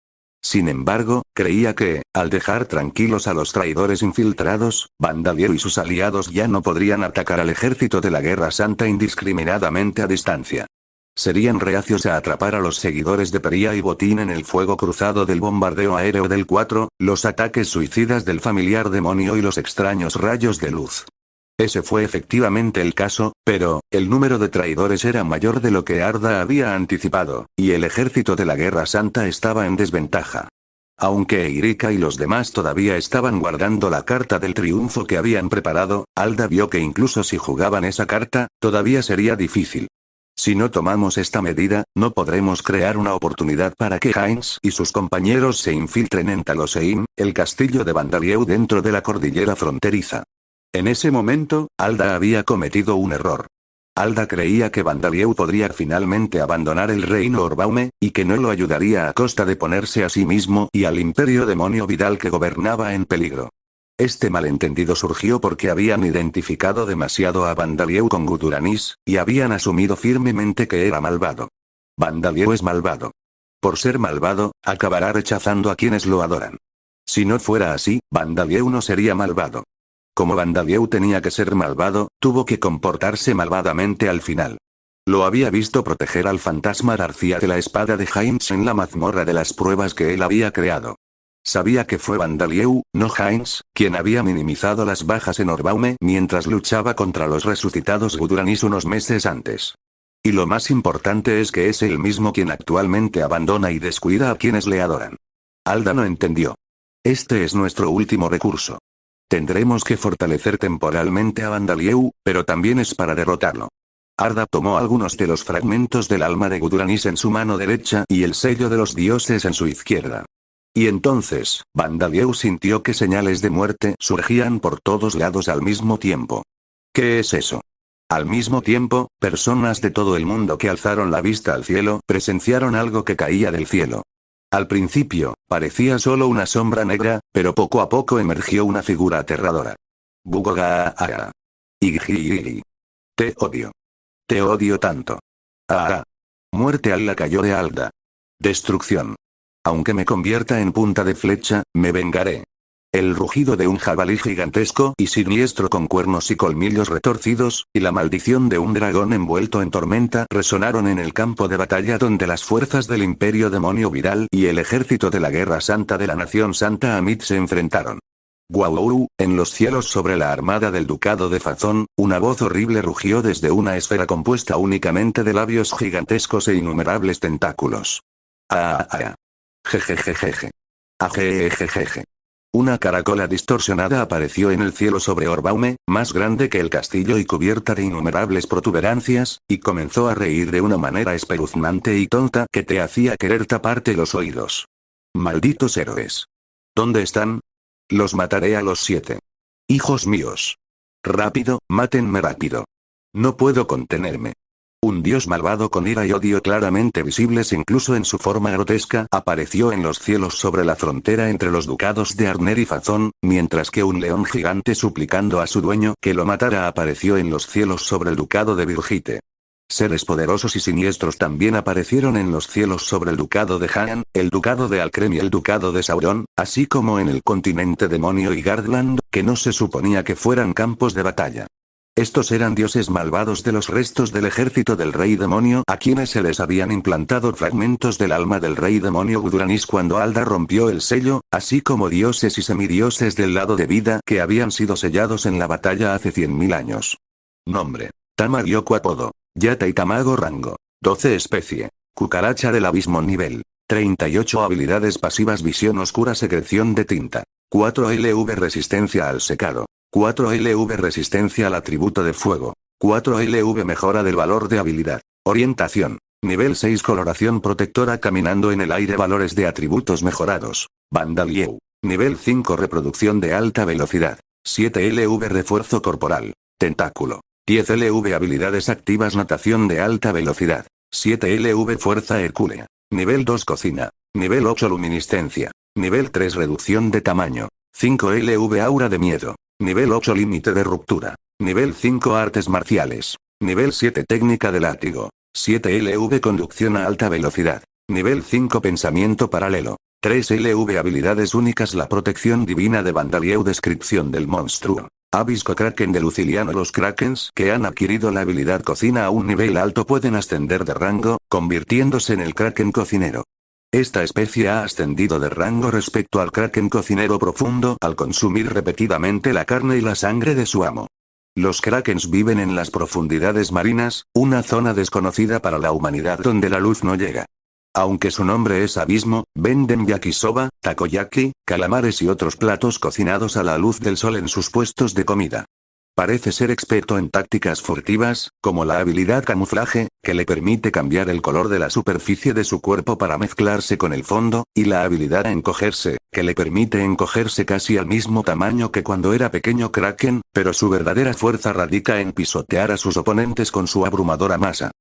Sin embargo, creía que, al dejar tranquilos a los traidores infiltrados, Bandalieu y sus aliados ya no podrían atacar al ejército de la Guerra Santa indiscriminadamente a distancia. Serían reacios a atrapar a los seguidores de Peria y Botín en el fuego cruzado del bombardeo aéreo del 4, los ataques suicidas del familiar demonio y los extraños rayos de luz. Ese fue efectivamente el caso, pero, el número de traidores era mayor de lo que Arda había anticipado, y el ejército de la Guerra Santa estaba en desventaja. Aunque Eirika y los demás todavía estaban guardando la carta del triunfo que habían preparado, Alda vio que incluso si jugaban esa carta, todavía sería difícil. Si no tomamos esta medida, no podremos crear una oportunidad para que Heinz y sus compañeros se infiltren en Taroseim, el castillo de Bandalieu dentro de la cordillera fronteriza. En ese momento, Alda había cometido un error. Alda creía que Bandalieu podría finalmente abandonar el reino Orbaume, y que no lo ayudaría a costa de ponerse a sí mismo y al imperio demonio Vidal que gobernaba en peligro. Este malentendido surgió porque habían identificado demasiado a Bandalieu con Guduranis, y habían asumido firmemente que era malvado. Bandalieu es malvado. Por ser malvado, acabará rechazando a quienes lo adoran. Si no fuera así, Bandalieu no sería malvado. Como Bandalieu tenía que ser malvado, tuvo que comportarse malvadamente al final. Lo había visto proteger al fantasma Darcia de la espada de Heinz en la mazmorra de las pruebas que él había creado. Sabía que fue Bandalieu, no Heinz, quien había minimizado las bajas en Orbaume mientras luchaba contra los resucitados Guduranis unos meses antes. Y lo más importante es que es él mismo quien actualmente abandona y descuida a quienes le adoran. Alda no entendió. Este es nuestro último recurso. Tendremos que fortalecer temporalmente a Bandalieu, pero también es para derrotarlo. Arda tomó algunos de los fragmentos del alma de Guduranis en su mano derecha y el sello de los dioses en su izquierda. Y entonces, Bandalieu sintió que señales de muerte surgían por todos lados al mismo tiempo. ¿Qué es eso? Al mismo tiempo, personas de todo el mundo que alzaron la vista al cielo presenciaron algo que caía del cielo. Al principio, parecía solo una sombra negra, pero poco a poco emergió una figura aterradora. Bugogaa. Igigi. Te odio. Te odio tanto. Ah. Muerte Alla cayó de Alda. Destrucción. Aunque me convierta en punta de flecha, me vengaré. El rugido de un jabalí gigantesco y siniestro con cuernos y colmillos retorcidos, y la maldición de un dragón envuelto en tormenta resonaron en el campo de batalla donde las fuerzas del Imperio Demonio Viral y el ejército de la Guerra Santa de la Nación Santa Amit se enfrentaron. Guau, en los cielos sobre la armada del Ducado de Fazón, una voz horrible rugió desde una esfera compuesta únicamente de labios gigantescos e innumerables tentáculos. Jejejejeje. Ajejejeje. Una caracola distorsionada apareció en el cielo sobre Orbaume, más grande que el castillo y cubierta de innumerables protuberancias, y comenzó a reír de una manera espeluznante y tonta que te hacía querer taparte los oídos. Malditos héroes. ¿Dónde están? Los mataré a los 7. Hijos míos. Rápido, mátenme rápido. No puedo contenerme. Un dios malvado con ira y odio claramente visibles incluso en su forma grotesca apareció en los cielos sobre la frontera entre los ducados de Arner y Fazón, mientras que un león gigante suplicando a su dueño que lo matara apareció en los cielos sobre el ducado de Virgite. Seres poderosos y siniestros también aparecieron en los cielos sobre el ducado de Haan, el ducado de Alcrem y el ducado de Sauron, así como en el continente demonio y Gardland, que no se suponía que fueran campos de batalla. Estos eran dioses malvados de los restos del ejército del rey demonio a quienes se les habían implantado fragmentos del alma del rey demonio Guduranis cuando Alda rompió el sello, así como dioses y semidioses del lado de vida que habían sido sellados en la batalla hace 100.000 años. Nombre. Tama-Gyoku apodo. Yata y Tamago rango. 12 especie. Cucaracha del abismo nivel. 38 habilidades pasivas visión oscura secreción de tinta. 4 LV resistencia al secado. 4 LV resistencia al atributo de fuego. 4 LV mejora del valor de habilidad. Orientación. Nivel 6 coloración protectora caminando en el aire valores de atributos mejorados. Bandalieu. Nivel 5 reproducción de alta velocidad. 7 LV refuerzo corporal. Tentáculo. 10 LV habilidades activas natación de alta velocidad. 7 LV fuerza hercúlea. Nivel 2 cocina. Nivel 8 luminiscencia. Nivel 3 reducción de tamaño. 5 LV aura de miedo. Nivel 8 límite de ruptura. Nivel 5 artes marciales. Nivel 7 técnica de látigo. 7 LV conducción a alta velocidad. Nivel 5 pensamiento paralelo. 3 LV habilidades únicas la protección divina de Bandalieu descripción del monstruo. Avisco Kraken de Luciliano. Los Krakens que han adquirido la habilidad cocina a un nivel alto pueden ascender de rango, convirtiéndose en el Kraken cocinero. Esta especie ha ascendido de rango respecto al Kraken cocinero profundo al consumir repetidamente la carne y la sangre de su amo. Los Krakens viven en las profundidades marinas, una zona desconocida para la humanidad donde la luz no llega. Aunque su nombre es abismo, venden yakisoba, takoyaki, calamares y otros platos cocinados a la luz del sol en sus puestos de comida. Parece ser experto en tácticas furtivas, como la habilidad camuflaje, que le permite cambiar el color de la superficie de su cuerpo para mezclarse con el fondo, y la habilidad encogerse, que le permite encogerse casi al mismo tamaño que cuando era pequeño Kraken, pero su verdadera fuerza radica en pisotear a sus oponentes con su abrumadora masa.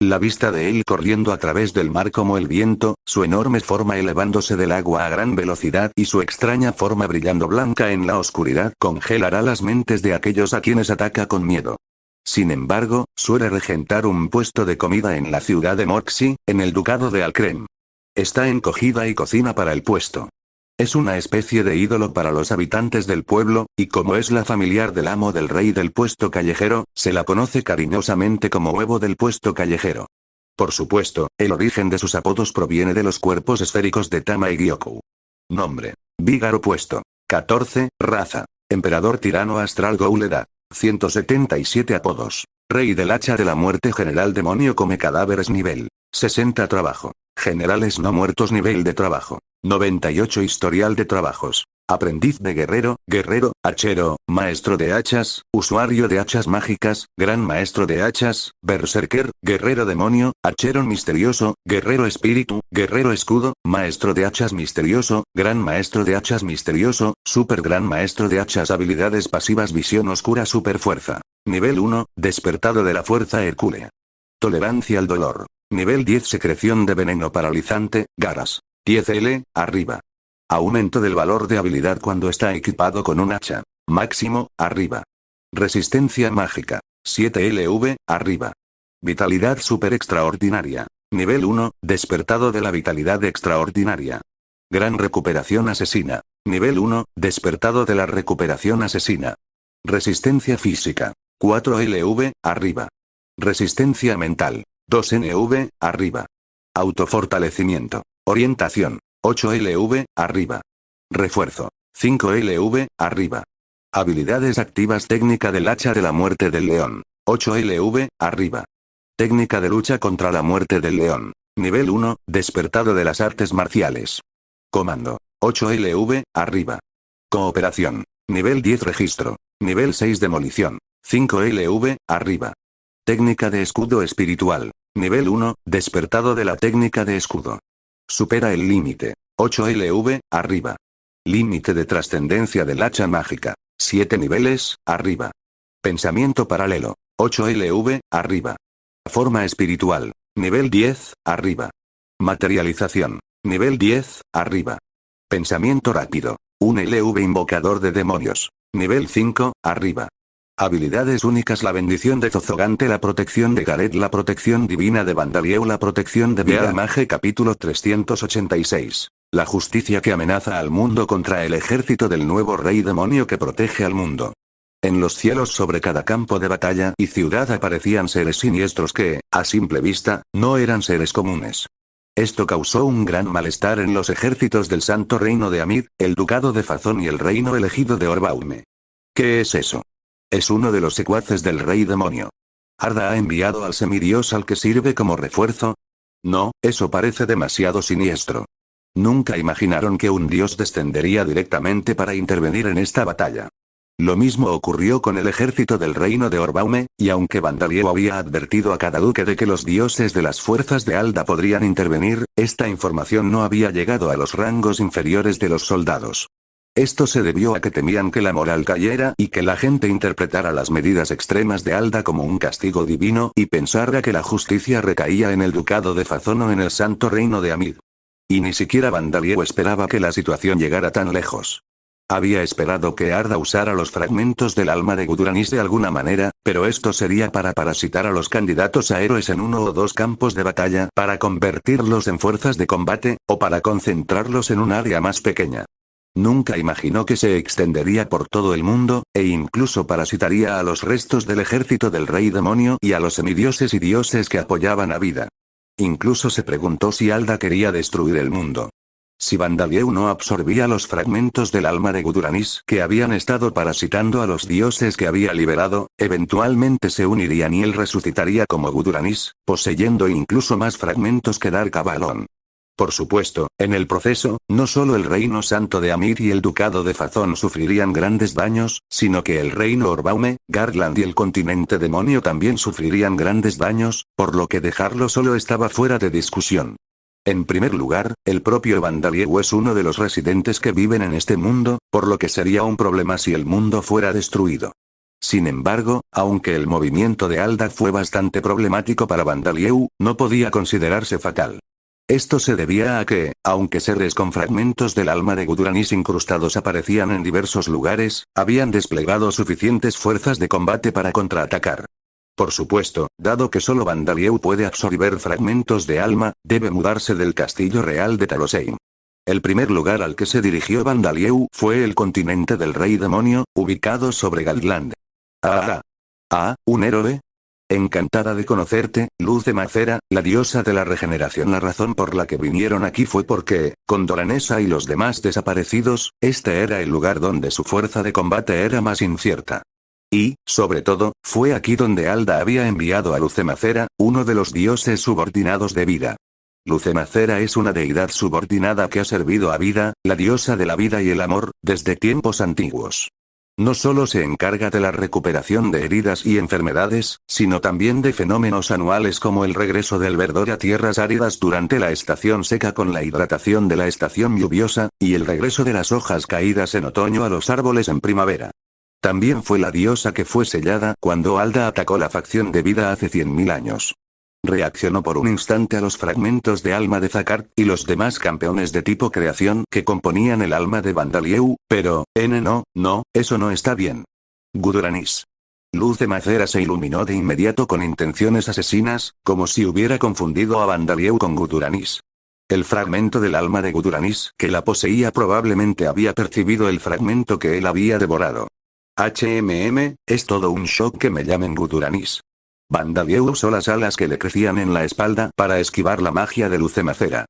La vista de él corriendo a través del mar como el viento, su enorme forma elevándose del agua a gran velocidad y su extraña forma brillando blanca en la oscuridad congelará las mentes de aquellos a quienes ataca con miedo. Sin embargo, suele regentar un puesto de comida en la ciudad de Moxie, en el ducado de Alcrem. Está encogida y cocina para el puesto. Es una especie de ídolo para los habitantes del pueblo, y como es la familiar del amo del rey del puesto callejero, se la conoce cariñosamente como huevo del puesto callejero. Por supuesto, el origen de sus apodos proviene de los cuerpos esféricos de Tama y Gyoku. Nombre. Vígaro puesto. 14, raza. Emperador tirano astral Ghoul edad. 177 apodos. Rey del hacha de la muerte general demonio come cadáveres nivel. 60 trabajo. Generales no muertos nivel de trabajo. 98 historial de trabajos. Aprendiz de guerrero, guerrero, hachero, maestro de hachas, usuario de hachas mágicas, gran maestro de hachas, berserker, guerrero demonio, hachero misterioso, guerrero espíritu, guerrero escudo, maestro de hachas misterioso, gran maestro de hachas misterioso, super gran maestro de hachas habilidades pasivas visión oscura super fuerza. Nivel 1, despertado de la fuerza hercúlea. Tolerancia al dolor. Nivel 10 secreción de veneno paralizante, garras. 10L, arriba. Aumento del valor de habilidad cuando está equipado con un hacha. Máximo, arriba. Resistencia mágica. 7LV, arriba. Vitalidad super extraordinaria. Nivel 1, despertado de la vitalidad extraordinaria. Gran recuperación asesina. Nivel 1, despertado de la recuperación asesina. Resistencia física. 4LV, arriba. Resistencia mental. 2NV, arriba. Autofortalecimiento. Orientación. 8LV, arriba. Refuerzo. 5LV, arriba. Habilidades activas técnica del hacha de la muerte del león. 8LV, arriba. Técnica de lucha contra la muerte del león. Nivel 1, despertado de las artes marciales. Comando. 8LV, arriba. Cooperación. Nivel 10 registro. Nivel 6 demolición. 5LV, arriba. Técnica de escudo espiritual. Nivel 1, despertado de la técnica de escudo. Supera el límite. 8LV, arriba. Límite de trascendencia del hacha mágica. 7 niveles, arriba. Pensamiento paralelo. 8LV, arriba. Forma espiritual. Nivel 10, arriba. Materialización. Nivel 10, arriba. Pensamiento rápido. 1LV invocador de demonios. Nivel 5, arriba. Habilidades únicas: la bendición de Zozogante, la protección de Gareth, la protección divina de Bandalieu, la protección de Bear-Mage. Capítulo 386. La justicia que amenaza al mundo contra el ejército del nuevo rey demonio que protege al mundo. En los cielos sobre cada campo de batalla y ciudad aparecían seres siniestros que, a simple vista, no eran seres comunes. Esto causó un gran malestar en los ejércitos del Santo Reino de Amid, el Ducado de Fazón y el Reino elegido de Orbaume. ¿Qué es eso? Es uno de los secuaces del rey demonio. ¿Arda ha enviado al semidios al que sirve como refuerzo? No, eso parece demasiado siniestro. Nunca imaginaron que un dios descendería directamente para intervenir en esta batalla. Lo mismo ocurrió con el ejército del reino de Orbaume, y aunque Bandalieu había advertido a cada duque de que los dioses de las fuerzas de Alda podrían intervenir, esta información no había llegado a los rangos inferiores de los soldados. Esto se debió a que temían que la moral cayera y que la gente interpretara las medidas extremas de Alda como un castigo divino y pensara que la justicia recaía en el ducado de Fazón o en el santo reino de Amid. Y ni siquiera Bandalieu esperaba que la situación llegara tan lejos. Había esperado que Arda usara los fragmentos del alma de Guduranis de alguna manera, pero esto sería para parasitar a los candidatos a héroes en uno o dos campos de batalla, para convertirlos en fuerzas de combate, o para concentrarlos en un área más pequeña. Nunca imaginó que se extendería por todo el mundo, e incluso parasitaría a los restos del ejército del rey demonio y a los semidioses y dioses que apoyaban a Vida. Incluso se preguntó si Alda quería destruir el mundo. Si Bandalieu no absorbía los fragmentos del alma de Guduranis que habían estado parasitando a los dioses que había liberado, eventualmente se unirían y él resucitaría como Guduranis, poseyendo incluso más fragmentos que Dark Avalon. Por supuesto, en el proceso, no solo el reino santo de Amid y el ducado de Fazón sufrirían grandes daños, sino que el reino Orbaume, Garland y el continente demonio también sufrirían grandes daños, por lo que dejarlo solo estaba fuera de discusión. En primer lugar, el propio Bandalieu es uno de los residentes que viven en este mundo, por lo que sería un problema si el mundo fuera destruido. Sin embargo, aunque el movimiento de Alda fue bastante problemático para Bandalieu, no podía considerarse fatal. Esto se debía a que, aunque seres con fragmentos del alma de Guduranis incrustados aparecían en diversos lugares, habían desplegado suficientes fuerzas de combate para contraatacar. Por supuesto, dado que solo Bandalieu puede absorber fragmentos de alma, debe mudarse del castillo real de Talosheim. El primer lugar al que se dirigió Bandalieu fue el continente del rey demonio, ubicado sobre Galdland. ¿Un héroe? Encantada de conocerte, Luz de Macera, la diosa de la regeneración. La razón por la que vinieron aquí fue porque, con Doranesa y los demás desaparecidos, este era el lugar donde su fuerza de combate era más incierta. Y, sobre todo, fue aquí donde Alda había enviado a Luz de Macera, uno de los dioses subordinados de Vida. Lucemacera es una deidad subordinada que ha servido a Vida, la diosa de la vida y el amor, desde tiempos antiguos. No solo se encarga de la recuperación de heridas y enfermedades, sino también de fenómenos anuales como el regreso del verdor a tierras áridas durante la estación seca con la hidratación de la estación lluviosa, y el regreso de las hojas caídas en otoño a los árboles en primavera. También fue la diosa que fue sellada cuando Alda atacó la facción de Vida hace 100.000 años. Reaccionó por un instante a los fragmentos de alma de Zakart y los demás campeones de tipo creación que componían el alma de Bandalieu, pero, no, eso no está bien. Guduranis. Lucemacera se iluminó de inmediato con intenciones asesinas, como si hubiera confundido a Bandalieu con Guduranis. El fragmento del alma de Guduranis que la poseía probablemente había percibido el fragmento que él había devorado. Es todo un shock que me llamen Guduranis. Bandalieu usó las alas que le crecían en la espalda para esquivar la magia de Lucemacera.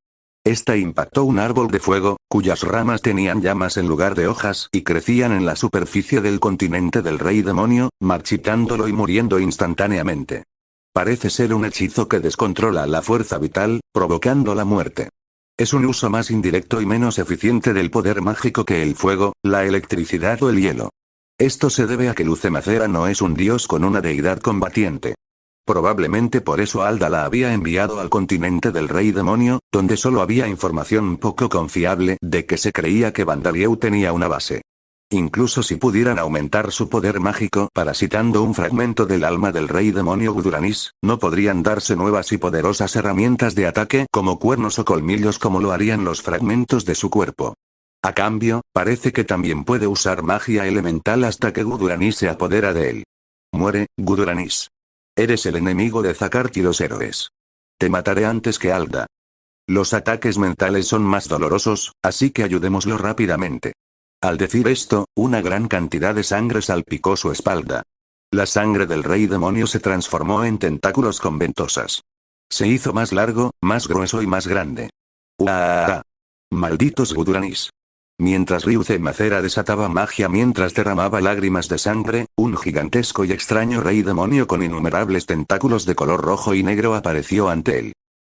Esta impactó un árbol de fuego, cuyas ramas tenían llamas en lugar de hojas y crecían en la superficie del continente del rey demonio, marchitándolo y muriendo instantáneamente. Parece ser un hechizo que descontrola la fuerza vital, provocando la muerte. Es un uso más indirecto y menos eficiente del poder mágico que el fuego, la electricidad o el hielo. Esto se debe a que Lucemacera no es un dios con una deidad combatiente. Probablemente por eso Alda la había enviado al continente del rey demonio, donde solo había información poco confiable de que se creía que Bandalieu tenía una base. Incluso si pudieran aumentar su poder mágico parasitando un fragmento del alma del rey demonio Guduranis, no podrían darse nuevas y poderosas herramientas de ataque como cuernos o colmillos como lo harían los fragmentos de su cuerpo. A cambio, parece que también puede usar magia elemental hasta que Guduranis se apodera de él. Muere, Guduranis. Eres el enemigo de Zakart y los héroes. Te mataré antes que Alda. Los ataques mentales son más dolorosos, así que ayudémoslo rápidamente. Al decir esto, una gran cantidad de sangre salpicó su espalda. La sangre del rey demonio se transformó en tentáculos con ventosas. Se hizo más largo, más grueso y más grande. ¡Uah! Malditos Guduranis. Mientras Lucemacera desataba magia mientras derramaba lágrimas de sangre, un gigantesco y extraño rey demonio con innumerables tentáculos de color rojo y negro apareció ante él.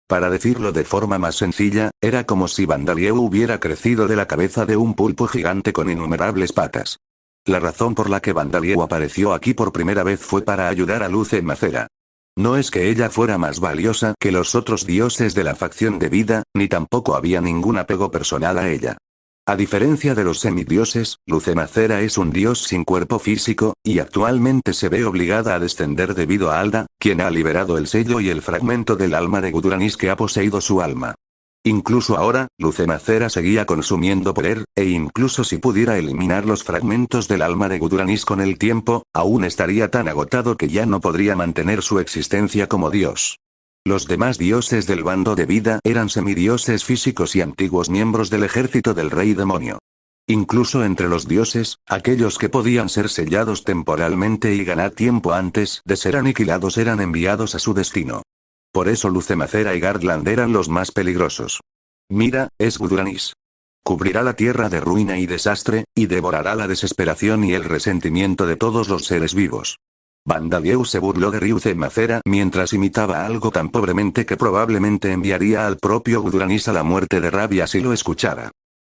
Para decirlo de forma más sencilla, era como si Bandalieu hubiera crecido de la cabeza de un pulpo gigante con innumerables patas. La razón por la que Bandalieu apareció aquí por primera vez fue para ayudar a Lucemacera. No es que ella fuera más valiosa que los otros dioses de la facción de Vida, ni tampoco había ningún apego personal a ella. A diferencia de los semidioses, Lucemacera es un dios sin cuerpo físico, y actualmente se ve obligada a descender debido a Alda, quien ha liberado el sello y el fragmento del alma de Guduranis que ha poseído su alma. Incluso ahora, Lucemacera seguía consumiendo poder, e incluso si pudiera eliminar los fragmentos del alma de Guduranis con el tiempo, aún estaría tan agotado que ya no podría mantener su existencia como dios. Los demás dioses del bando de Vida eran semidioses físicos y antiguos miembros del ejército del rey demonio. Incluso entre los dioses, aquellos que podían ser sellados temporalmente y ganar tiempo antes de ser aniquilados eran enviados a su destino. Por eso Lucemacera y Gardland eran los más peligrosos. Mira, es Guduranis. Cubrirá la tierra de ruina y desastre, y devorará la desesperación y el resentimiento de todos los seres vivos. Bandalieu se burló de Lucemacera mientras imitaba algo tan pobremente que probablemente enviaría al propio Guduranis a la muerte de rabia si lo escuchara.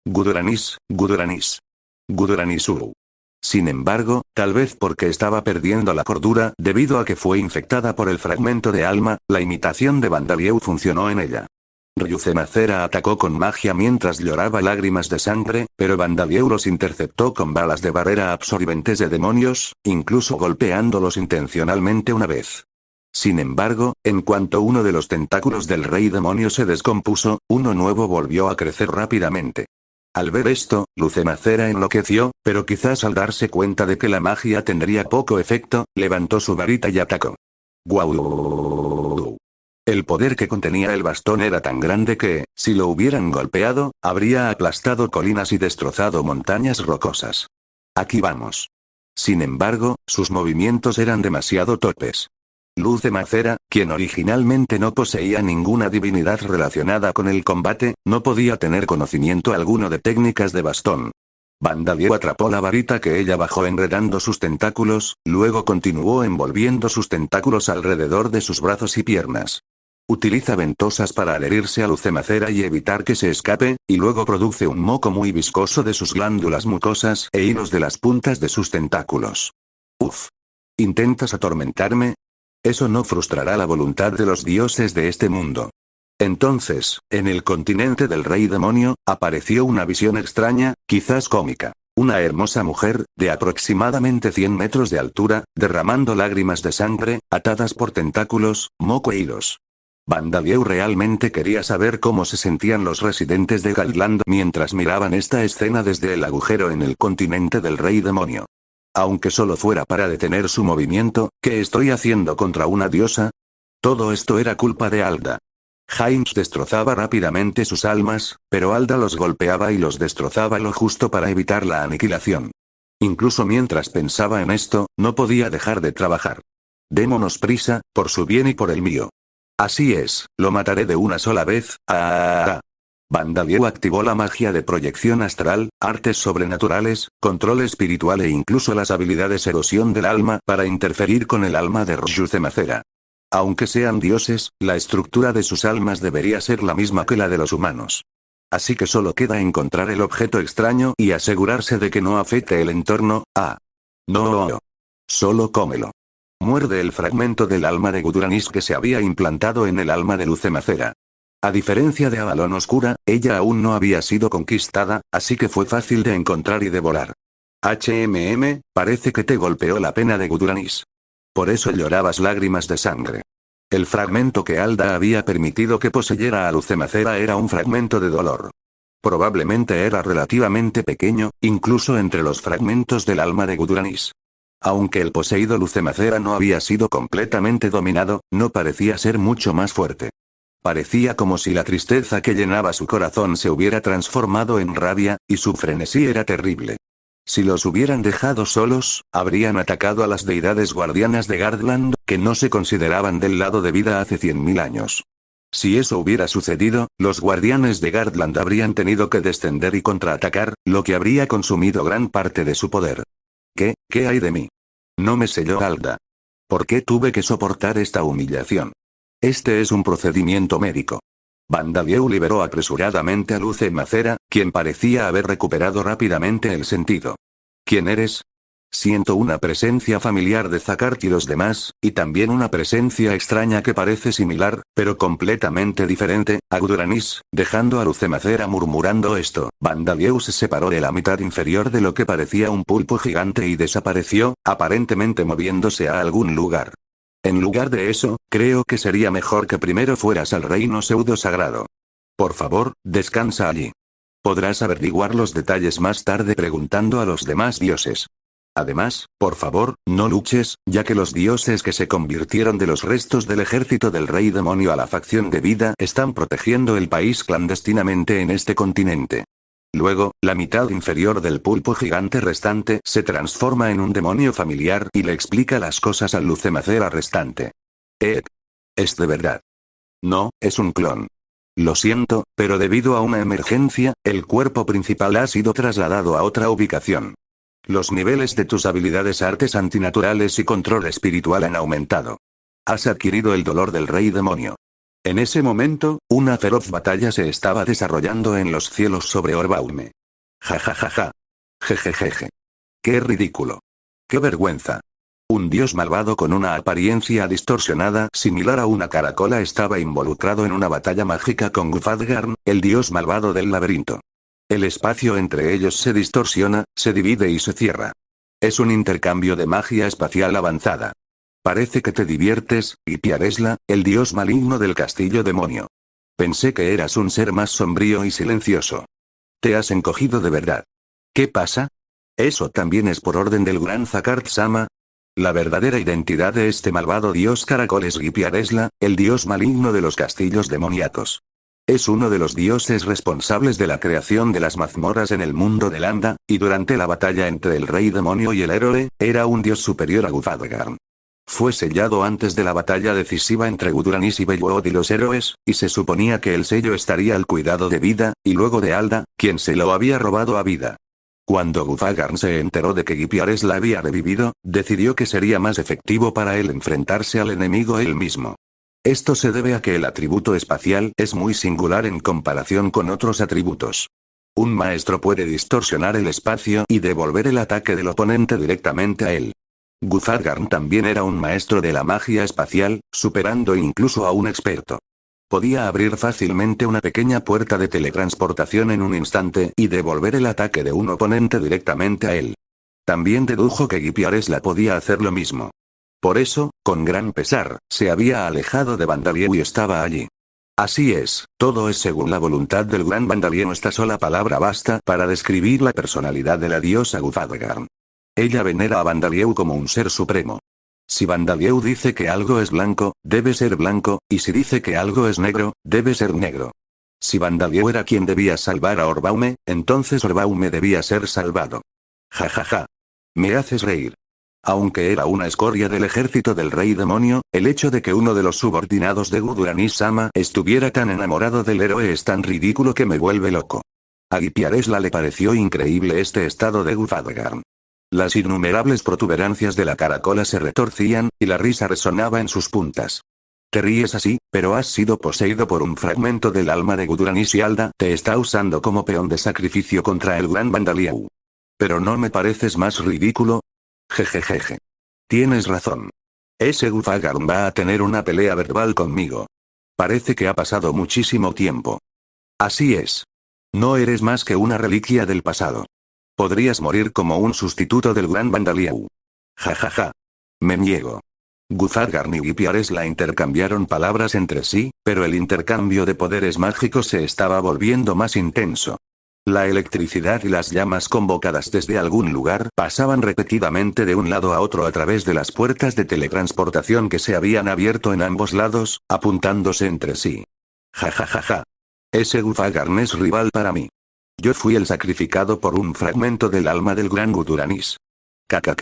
Guduranis, Guduranis. Guduranisuru. Sin embargo, tal vez porque estaba perdiendo la cordura debido a que fue infectada por el fragmento de alma, la imitación de Bandalieu funcionó en ella. Lucemacera atacó con magia mientras lloraba lágrimas de sangre, pero Bandalieu los interceptó con balas de barrera absorbentes de demonios, incluso golpeándolos intencionalmente una vez. Sin embargo, en cuanto uno de los tentáculos del rey demonio se descompuso, uno nuevo volvió a crecer rápidamente. Al ver esto, Lucemacera enloqueció, pero quizás al darse cuenta de que la magia tendría poco efecto, levantó su varita y atacó. ¡Guau! El poder que contenía el bastón era tan grande que, si lo hubieran golpeado, habría aplastado colinas y destrozado montañas rocosas. Aquí vamos. Sin embargo, sus movimientos eran demasiado torpes. Lucemacera, quien originalmente no poseía ninguna divinidad relacionada con el combate, no podía tener conocimiento alguno de técnicas de bastón. Bandalieu atrapó la varita que ella bajó enredando sus tentáculos, luego continuó envolviendo sus tentáculos alrededor de sus brazos y piernas. Utiliza ventosas para adherirse a Lucemacera y evitar que se escape, y luego produce un moco muy viscoso de sus glándulas mucosas e hilos de las puntas de sus tentáculos. Uf. ¿Intentas atormentarme? Eso no frustrará la voluntad de los dioses de este mundo. Entonces, en el continente del rey demonio, apareció una visión extraña, quizás cómica. Una hermosa mujer, de aproximadamente 100 metros de altura, derramando lágrimas de sangre, atadas por tentáculos, moco e hilos. Vandalieu realmente quería saber cómo se sentían los residentes de Galdland mientras miraban esta escena desde el agujero en el continente del rey demonio. Aunque solo fuera para detener su movimiento, ¿qué estoy haciendo contra una diosa? Todo esto era culpa de Alda. Heinz destrozaba rápidamente sus almas, pero Alda los golpeaba y los destrozaba lo justo para evitar la aniquilación. Incluso mientras pensaba en esto, no podía dejar de trabajar. Démonos prisa, por su bien y por el mío. Así es, lo mataré de una sola vez. Vandalieu activó la magia de proyección astral, artes sobrenaturales, control espiritual e incluso las habilidades erosión del alma para interferir con el alma de Lucemacera. Aunque sean dioses, la estructura de sus almas debería ser la misma que la de los humanos. Así que solo queda encontrar el objeto extraño y asegurarse de que no afecte el entorno. No. Solo cómelo. Muerde el fragmento del alma de Guduranis que se había implantado en el alma de Lucemacera. A diferencia de Avalon Oscura, ella aún no había sido conquistada, así que fue fácil de encontrar y devorar. Parece que te golpeó la pena de Guduranis. Por eso llorabas lágrimas de sangre. El fragmento que Alda había permitido que poseyera a Lucemacera era un fragmento de dolor. Probablemente era relativamente pequeño, incluso entre los fragmentos del alma de Guduranis. Aunque el poseído Lucemacera no había sido completamente dominado, no parecía ser mucho más fuerte. Parecía como si la tristeza que llenaba su corazón se hubiera transformado en rabia, y su frenesí era terrible. Si los hubieran dejado solos, habrían atacado a las deidades guardianas de Gardland, que no se consideraban del lado de vida hace 100.000 años. Si eso hubiera sucedido, los guardianes de Gardland habrían tenido que descender y contraatacar, lo que habría consumido gran parte de su poder. ¿Qué hay de mí? No me selló Alda. ¿Por qué tuve que soportar esta humillación? Este es un procedimiento médico. Vandalieu liberó apresuradamente a Lucemacera, quien parecía haber recuperado rápidamente el sentido. ¿Quién eres? Siento una presencia familiar de Zakart y los demás, y también una presencia extraña que parece similar, pero completamente diferente, a Guduranis. Dejando a Lucemacera murmurando esto, Vandalieu se separó de la mitad inferior de lo que parecía un pulpo gigante y desapareció, aparentemente moviéndose a algún lugar. En lugar de eso, creo que sería mejor que primero fueras al reino pseudo-sagrado. Por favor, descansa allí. Podrás averiguar los detalles más tarde preguntando a los demás dioses. Además, por favor, no luches, ya que los dioses que se convirtieron de los restos del ejército del rey demonio a la facción de vida están protegiendo el país clandestinamente en este continente. Luego, la mitad inferior del pulpo gigante restante se transforma en un demonio familiar y le explica las cosas al Lucemacera restante. ¿Es de verdad? No, es un clon. Lo siento, pero debido a una emergencia, el cuerpo principal ha sido trasladado a otra ubicación. Los niveles de tus habilidades artes antinaturales y control espiritual han aumentado. Has adquirido el dolor del rey demonio. En ese momento, una feroz batalla se estaba desarrollando en los cielos sobre Orbaume. Ja. Jejejeje. Qué ridículo. Qué vergüenza. Un dios malvado con una apariencia distorsionada similar a una caracola estaba involucrado en una batalla mágica con Gufadgarn, el dios malvado del laberinto. El espacio entre ellos se distorsiona, se divide y se cierra. Es un intercambio de magia espacial avanzada. Parece que te diviertes, Gipiaresla, el dios maligno del castillo demonio. Pensé que eras un ser más sombrío y silencioso. Te has encogido de verdad. ¿Qué pasa? ¿Eso también es por orden del gran Zakart-sama? La verdadera identidad de este malvado dios caracol es Gipiaresla, el dios maligno de los castillos demoníacos. Es uno de los dioses responsables de la creación de las mazmorras en el mundo de Landa, y durante la batalla entre el rey demonio y el héroe, era un dios superior a Gufadgarn. Fue sellado antes de la batalla decisiva entre Guduranis y Beloud y los héroes, y se suponía que el sello estaría al cuidado de Vida, y luego de Alda, quien se lo había robado a Vida. Cuando Gufadgarn se enteró de que Gipiaresla había revivido, decidió que sería más efectivo para él enfrentarse al enemigo él mismo. Esto se debe a que el atributo espacial es muy singular en comparación con otros atributos. Un maestro puede distorsionar el espacio y devolver el ataque del oponente directamente a él. Guzargarn también era un maestro de la magia espacial, superando incluso a un experto. Podía abrir fácilmente una pequeña puerta de teletransportación en un instante y devolver el ataque de un oponente directamente a él. También dedujo que Guipiaresla podía hacer lo mismo. Por eso, con gran pesar, se había alejado de Bandalieu y estaba allí. Así es, todo es según la voluntad del gran Bandalieu. Esta sola palabra basta para describir la personalidad de la diosa Guzargarn. Ella venera a Bandalieu como un ser supremo. Si Bandalieu dice que algo es blanco, debe ser blanco, y si dice que algo es negro, debe ser negro. Si Bandalieu era quien debía salvar a Orbaume, entonces Orbaume debía ser salvado. Ja ja ja. Me haces reír. Aunque era una escoria del ejército del rey demonio, el hecho de que uno de los subordinados de Guduraniz-sama estuviera tan enamorado del héroe es tan ridículo que me vuelve loco. A Guipiaresla le pareció increíble este estado de Guzargarn. Las innumerables protuberancias de la caracola se retorcían, y la risa resonaba en sus puntas. Te ríes así, pero has sido poseído por un fragmento del alma de Guduraniz y Alda te está usando como peón de sacrificio contra el gran Bandalieu. ¿Pero no me pareces más ridículo? Jejejeje. Tienes razón. Ese Guzargarn va a tener una pelea verbal conmigo. Parece que ha pasado muchísimo tiempo. Así es. No eres más que una reliquia del pasado. Podrías morir como un sustituto del gran Bandalieu. Ja ja ja. Me niego. Guzargarn y Guipiaresla intercambiaron palabras entre sí, pero el intercambio de poderes mágicos se estaba volviendo más intenso. La electricidad y las llamas convocadas desde algún lugar pasaban repetidamente de un lado a otro a través de las puertas de teletransportación que se habían abierto en ambos lados, apuntándose entre sí. Ja ja ja ja. Ese Guzargarn es rival para mí. Yo fui el sacrificado por un fragmento del alma del gran Guduraniz. Caca.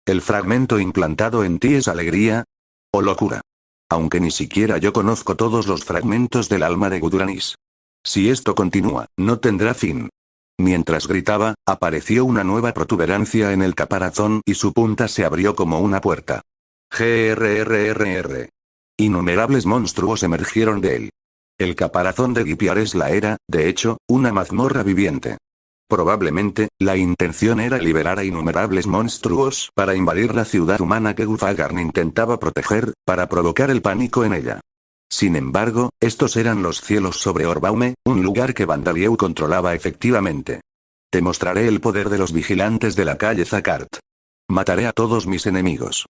¿El fragmento implantado en ti es alegría? ¿O locura? Aunque ni siquiera yo conozco todos los fragmentos del alma de Guduraniz. Si esto continúa, no tendrá fin. Mientras gritaba, apareció una nueva protuberancia en el caparazón y su punta se abrió como una puerta. Grrrrr. Innumerables monstruos emergieron de él. El caparazón de Guipiaresla era, de hecho, una mazmorra viviente. Probablemente, la intención era liberar a innumerables monstruos para invadir la ciudad humana que Guzargarn intentaba proteger, para provocar el pánico en ella. Sin embargo, estos eran los cielos sobre Orbaume, un lugar que Bandalieu controlaba efectivamente. Te mostraré el poder de los vigilantes de la calle Zacart. Mataré a todos mis enemigos.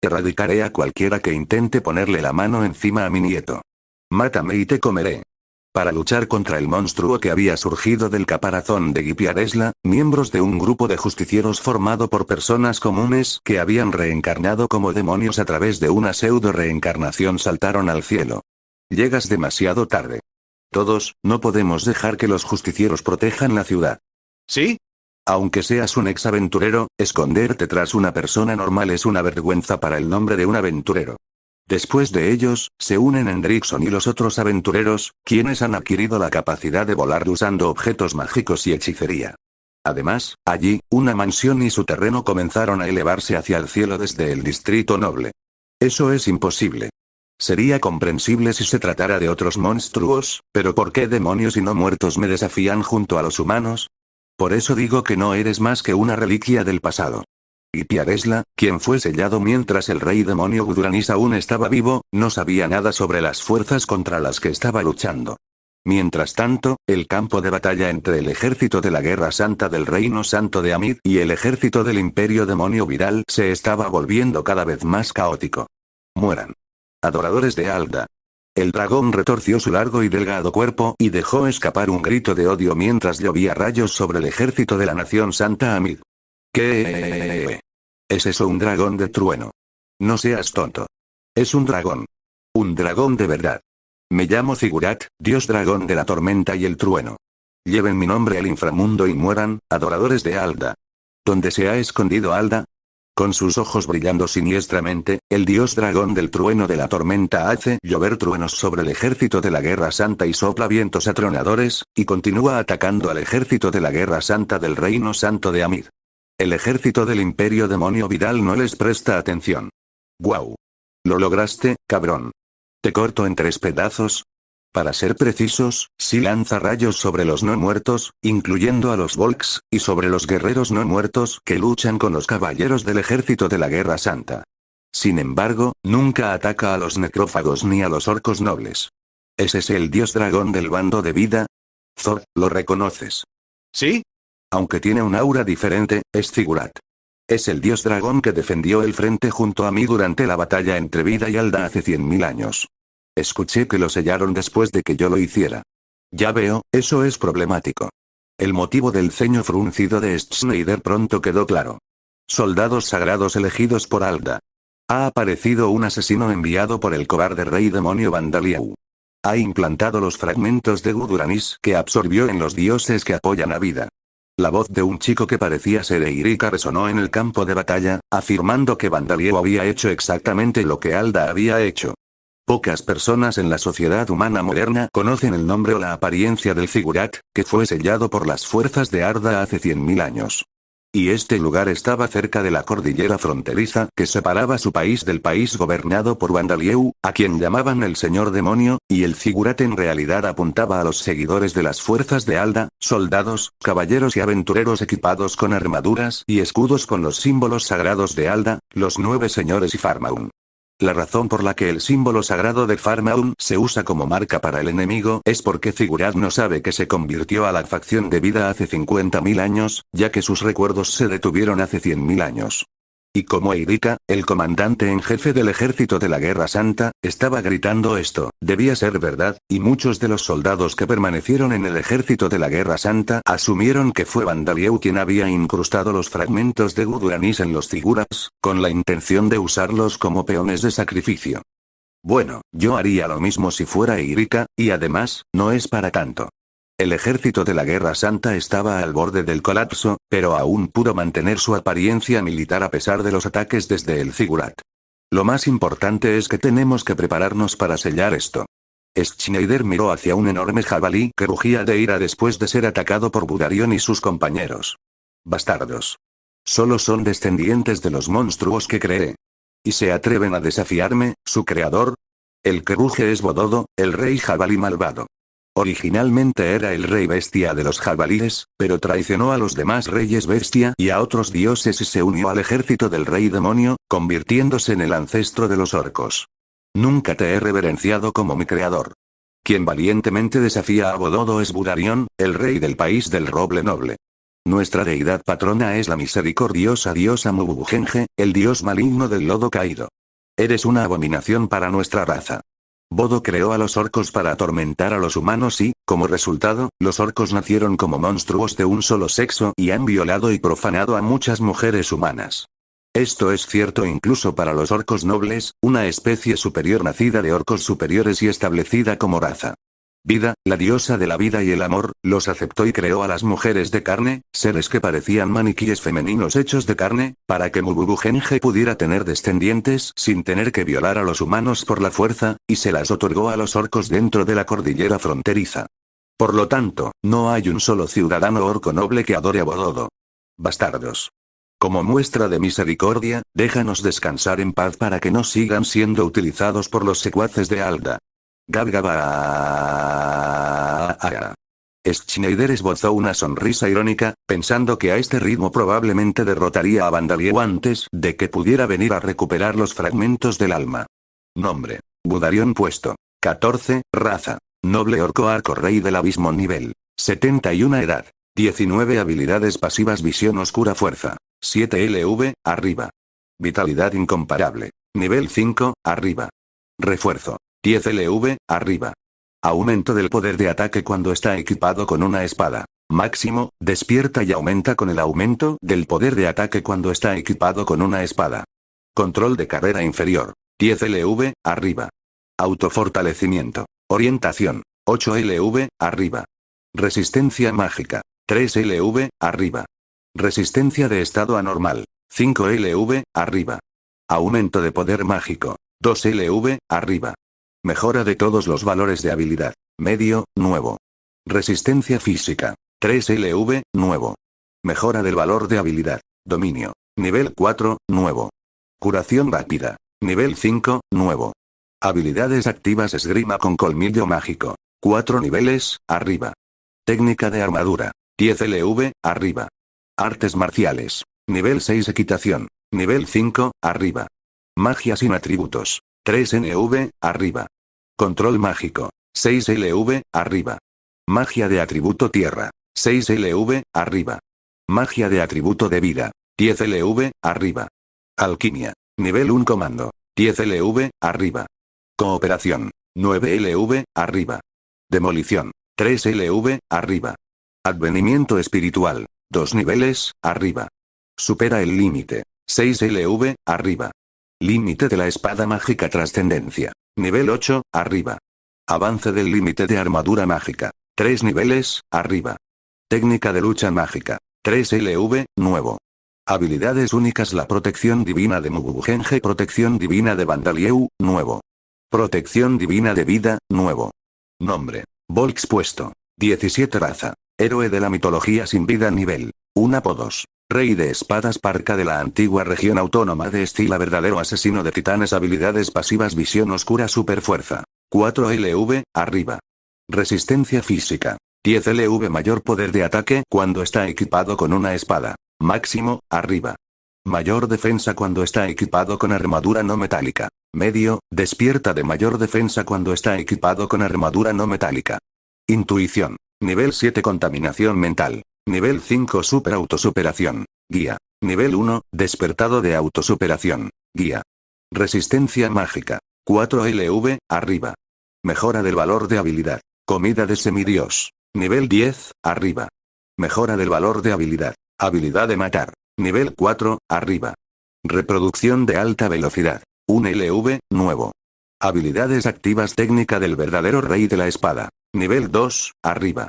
Erradicaré a cualquiera que intente ponerle la mano encima a mi nieto. Mátame y te comeré. Para luchar contra el monstruo que había surgido del caparazón de Guipiaresla, miembros de un grupo de justicieros formado por personas comunes que habían reencarnado como demonios a través de una pseudo-reencarnación saltaron al cielo. Llegas demasiado tarde. Todos, no podemos dejar que los justicieros protejan la ciudad. ¿Sí? Aunque seas un ex-aventurero, esconderte tras una persona normal es una vergüenza para el nombre de un aventurero. Después de ellos, se unen Hendrickson y los otros aventureros, quienes han adquirido la capacidad de volar usando objetos mágicos y hechicería. Además, allí, una mansión y su terreno comenzaron a elevarse hacia el cielo desde el distrito noble. Eso es imposible. Sería comprensible si se tratara de otros monstruos, pero ¿por qué demonios y no muertos me desafían junto a los humanos? Por eso digo que no eres más que una reliquia del pasado. Guipiaresla, quien fue sellado mientras el rey demonio Guduraniz aún estaba vivo, no sabía nada sobre las fuerzas contra las que estaba luchando. Mientras tanto, el campo de batalla entre el ejército de la Guerra Santa del Reino Santo de Amid y el ejército del Imperio Demonio Viral se estaba volviendo cada vez más caótico. Mueran. Adoradores de Alda. El dragón retorció su largo y delgado cuerpo y dejó escapar un grito de odio mientras llovía rayos sobre el ejército de la Nación Santa Amid. ¿Qué? ¿Es eso un dragón de trueno? No seas tonto. Es un dragón. Un dragón de verdad. Me llamo Zigurat, dios dragón de la tormenta y el trueno. Lleven mi nombre al inframundo y mueran, adoradores de Alda. ¿Dónde se ha escondido Alda? Con sus ojos brillando siniestramente, el dios dragón del trueno de la tormenta hace llover truenos sobre el ejército de la Guerra Santa y sopla vientos atronadores, y continúa atacando al ejército de la Guerra Santa del Reino Santo de Amid. El ejército del Imperio Demonio Vidal no les presta atención. ¡Guau! Lo lograste, cabrón. Te corto en 3 pedazos. Para ser precisos, si lanza rayos sobre los no muertos, incluyendo a los Volks, y sobre los guerreros no muertos que luchan con los caballeros del ejército de la Guerra Santa. Sin embargo, nunca ataca a los necrófagos ni a los orcos nobles. ¿Es ese el dios dragón del bando de vida? Thor, ¿lo reconoces? ¿Sí? Aunque tiene un aura diferente, es Ziggurat. Es el dios dragón que defendió el frente junto a mí durante la batalla entre Vida y Alda hace 100.000 años. Escuché que lo sellaron después de que yo lo hiciera. Ya veo, eso es problemático. El motivo del ceño fruncido de Schneider pronto quedó claro. Soldados sagrados elegidos por Alda. Ha aparecido un asesino enviado por el cobarde rey demonio Vandalieu. Ha implantado los fragmentos de Guduranis que absorbió en los dioses que apoyan a Vida. La voz de un chico que parecía ser Eirika resonó en el campo de batalla, afirmando que Vandalieu había hecho exactamente lo que Alda había hecho. Pocas personas en la sociedad humana moderna conocen el nombre o la apariencia del Ziggurat, que fue sellado por las fuerzas de Arda hace 100.000 años. Y este lugar estaba cerca de la cordillera fronteriza que separaba su país del país gobernado por Vandalieu, a quien llamaban el Señor Demonio, y el Ziggurat en realidad apuntaba a los seguidores de las fuerzas de Alda, soldados, caballeros y aventureros equipados con armaduras y escudos con los símbolos sagrados de Alda, los 9 señores y Farmaun. La razón por la que el símbolo sagrado de Farmaun se usa como marca para el enemigo es porque Ziggurat no sabe que se convirtió a la facción de Vida hace 50.000 años, ya que sus recuerdos se detuvieron hace 100.000 años. Y como Eirika, el comandante en jefe del ejército de la Guerra Santa, estaba gritando esto, debía ser verdad, y muchos de los soldados que permanecieron en el ejército de la Guerra Santa asumieron que fue Vandalieu quien había incrustado los fragmentos de Guduranis en los Ziggurats, con la intención de usarlos como peones de sacrificio. Bueno, yo haría lo mismo si fuera Eirika, y además, no es para tanto. El ejército de la Guerra Santa estaba al borde del colapso, pero aún pudo mantener su apariencia militar a pesar de los ataques desde el Ziggurat. Lo más importante es que tenemos que prepararnos para sellar esto. Schneider miró hacia un enorme jabalí que rugía de ira después de ser atacado por Budarion y sus compañeros. Bastardos. Solo son descendientes de los monstruos que creé. ¿Y se atreven a desafiarme, su creador? El que ruge es Bododo, el rey jabalí malvado. Originalmente era el rey bestia de los jabalíes, pero traicionó a los demás reyes bestia y a otros dioses y se unió al ejército del rey demonio, convirtiéndose en el ancestro de los orcos. Nunca te he reverenciado como mi creador. Quien valientemente desafía a Bododo es Budarion, el rey del país del roble noble. Nuestra deidad patrona es la misericordiosa diosa Mubugenge, el dios maligno del lodo caído. Eres una abominación para nuestra raza. Bodo creó a los orcos para atormentar a los humanos y, como resultado, los orcos nacieron como monstruos de un solo sexo y han violado y profanado a muchas mujeres humanas. Esto es cierto incluso para los orcos nobles, una especie superior nacida de orcos superiores y establecida como raza. Vida, la diosa de la vida y el amor, los aceptó y creó a las mujeres de carne, seres que parecían maniquíes femeninos hechos de carne, para que Mubugenge pudiera tener descendientes sin tener que violar a los humanos por la fuerza, y se las otorgó a los orcos dentro de la cordillera fronteriza. Por lo tanto, no hay un solo ciudadano orco noble que adore a Bododo. Bastardos. Como muestra de misericordia, déjanos descansar en paz para que no sigan siendo utilizados por los secuaces de Alda. Gabgaba. Schneider esbozó una sonrisa irónica, pensando que a este ritmo probablemente derrotaría a Vandalieu antes de que pudiera venir a recuperar los fragmentos del alma. Nombre. Budarion puesto. 14, raza. Noble orco arco rey del abismo nivel. 71 edad. 19 habilidades pasivas visión oscura fuerza. 7 LV, arriba. Vitalidad incomparable. Nivel 5, arriba. Refuerzo. 10 LV, arriba. Aumento del poder de ataque cuando está equipado con una espada. Máximo, despierta y aumenta con el aumento del poder de ataque cuando está equipado con una espada. Control de carrera inferior. 10 LV, arriba. Autofortalecimiento. Orientación. 8 LV, arriba. Resistencia mágica. 3 LV, arriba. Resistencia de estado anormal. 5 LV, arriba. Aumento de poder mágico. 2 LV, arriba. Mejora de todos los valores de habilidad. Medio, nuevo. Resistencia física. 3 LV, nuevo. Mejora del valor de habilidad. Dominio. Nivel 4, nuevo. Curación rápida. Nivel 5, nuevo. Habilidades activas: esgrima con colmillo mágico. 4 niveles, arriba. Técnica de armadura. 10 LV, arriba. Artes marciales. Nivel 6 equitación. Nivel 5, arriba. Magia sin atributos. 3 NV, arriba. Control mágico. 6 LV, arriba. Magia de atributo tierra. 6 LV, arriba. Magia de atributo de vida. 10 LV, arriba. Alquimia. Nivel 1 comando. 10 LV, arriba. Cooperación. 9 LV, arriba. Demolición. 3 LV, arriba. Advenimiento espiritual. 2 niveles, arriba. Supera el límite. 6 LV, arriba. Límite de la espada mágica trascendencia. Nivel 8, arriba. Avance del límite de armadura mágica. 3 niveles, arriba. Técnica de lucha mágica. 3 LV, nuevo. Habilidades únicas: la protección divina de Mugugenge, protección divina de Bandalieu, nuevo. Protección divina de vida, nuevo. Nombre: Volx puesto. 17 raza. Héroe de la mitología sin vida nivel 1 apodos. Rey de espadas, parca de la antigua región autónoma de Estila, verdadero asesino de titanes. Habilidades pasivas: visión oscura, superfuerza. 4 LV, arriba. Resistencia física. 10 LV, mayor poder de ataque cuando está equipado con una espada. Máximo, arriba. Mayor defensa cuando está equipado con armadura no metálica. Medio, despierta de mayor defensa cuando está equipado con armadura no metálica. Intuición. Nivel 7, contaminación mental. Nivel 5, super autosuperación. Guía. Nivel 1, despertado de autosuperación. Guía. Resistencia mágica. 4 LV, arriba. Mejora del valor de habilidad. Comida de semidios. Nivel 10, arriba. Mejora del valor de habilidad. Habilidad de matar. Nivel 4, arriba. Reproducción de alta velocidad. 1 LV, nuevo. Habilidades activas: técnica del verdadero rey de la espada. Nivel 2, arriba.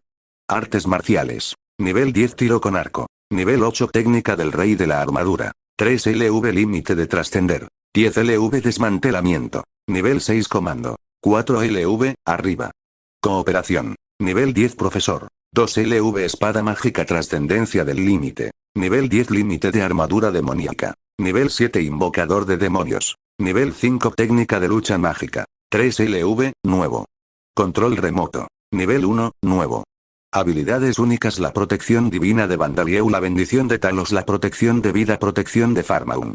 Artes marciales. Nivel 10, tiro con arco. Nivel 8, técnica del rey de la armadura. 3 LV, límite de trascender. 10 LV, desmantelamiento. Nivel 6, comando. 4 LV, arriba. Cooperación. Nivel 10, profesor. 2 LV, espada mágica, trascendencia del límite. Nivel 10, límite de armadura demoníaca. Nivel 7, invocador de demonios. Nivel 5, técnica de lucha mágica. 3 LV, nuevo. Control remoto. Nivel 1, nuevo. Habilidades únicas: la protección divina de Bandalieu, la bendición de Talos, la protección de vida, protección de Farmaun.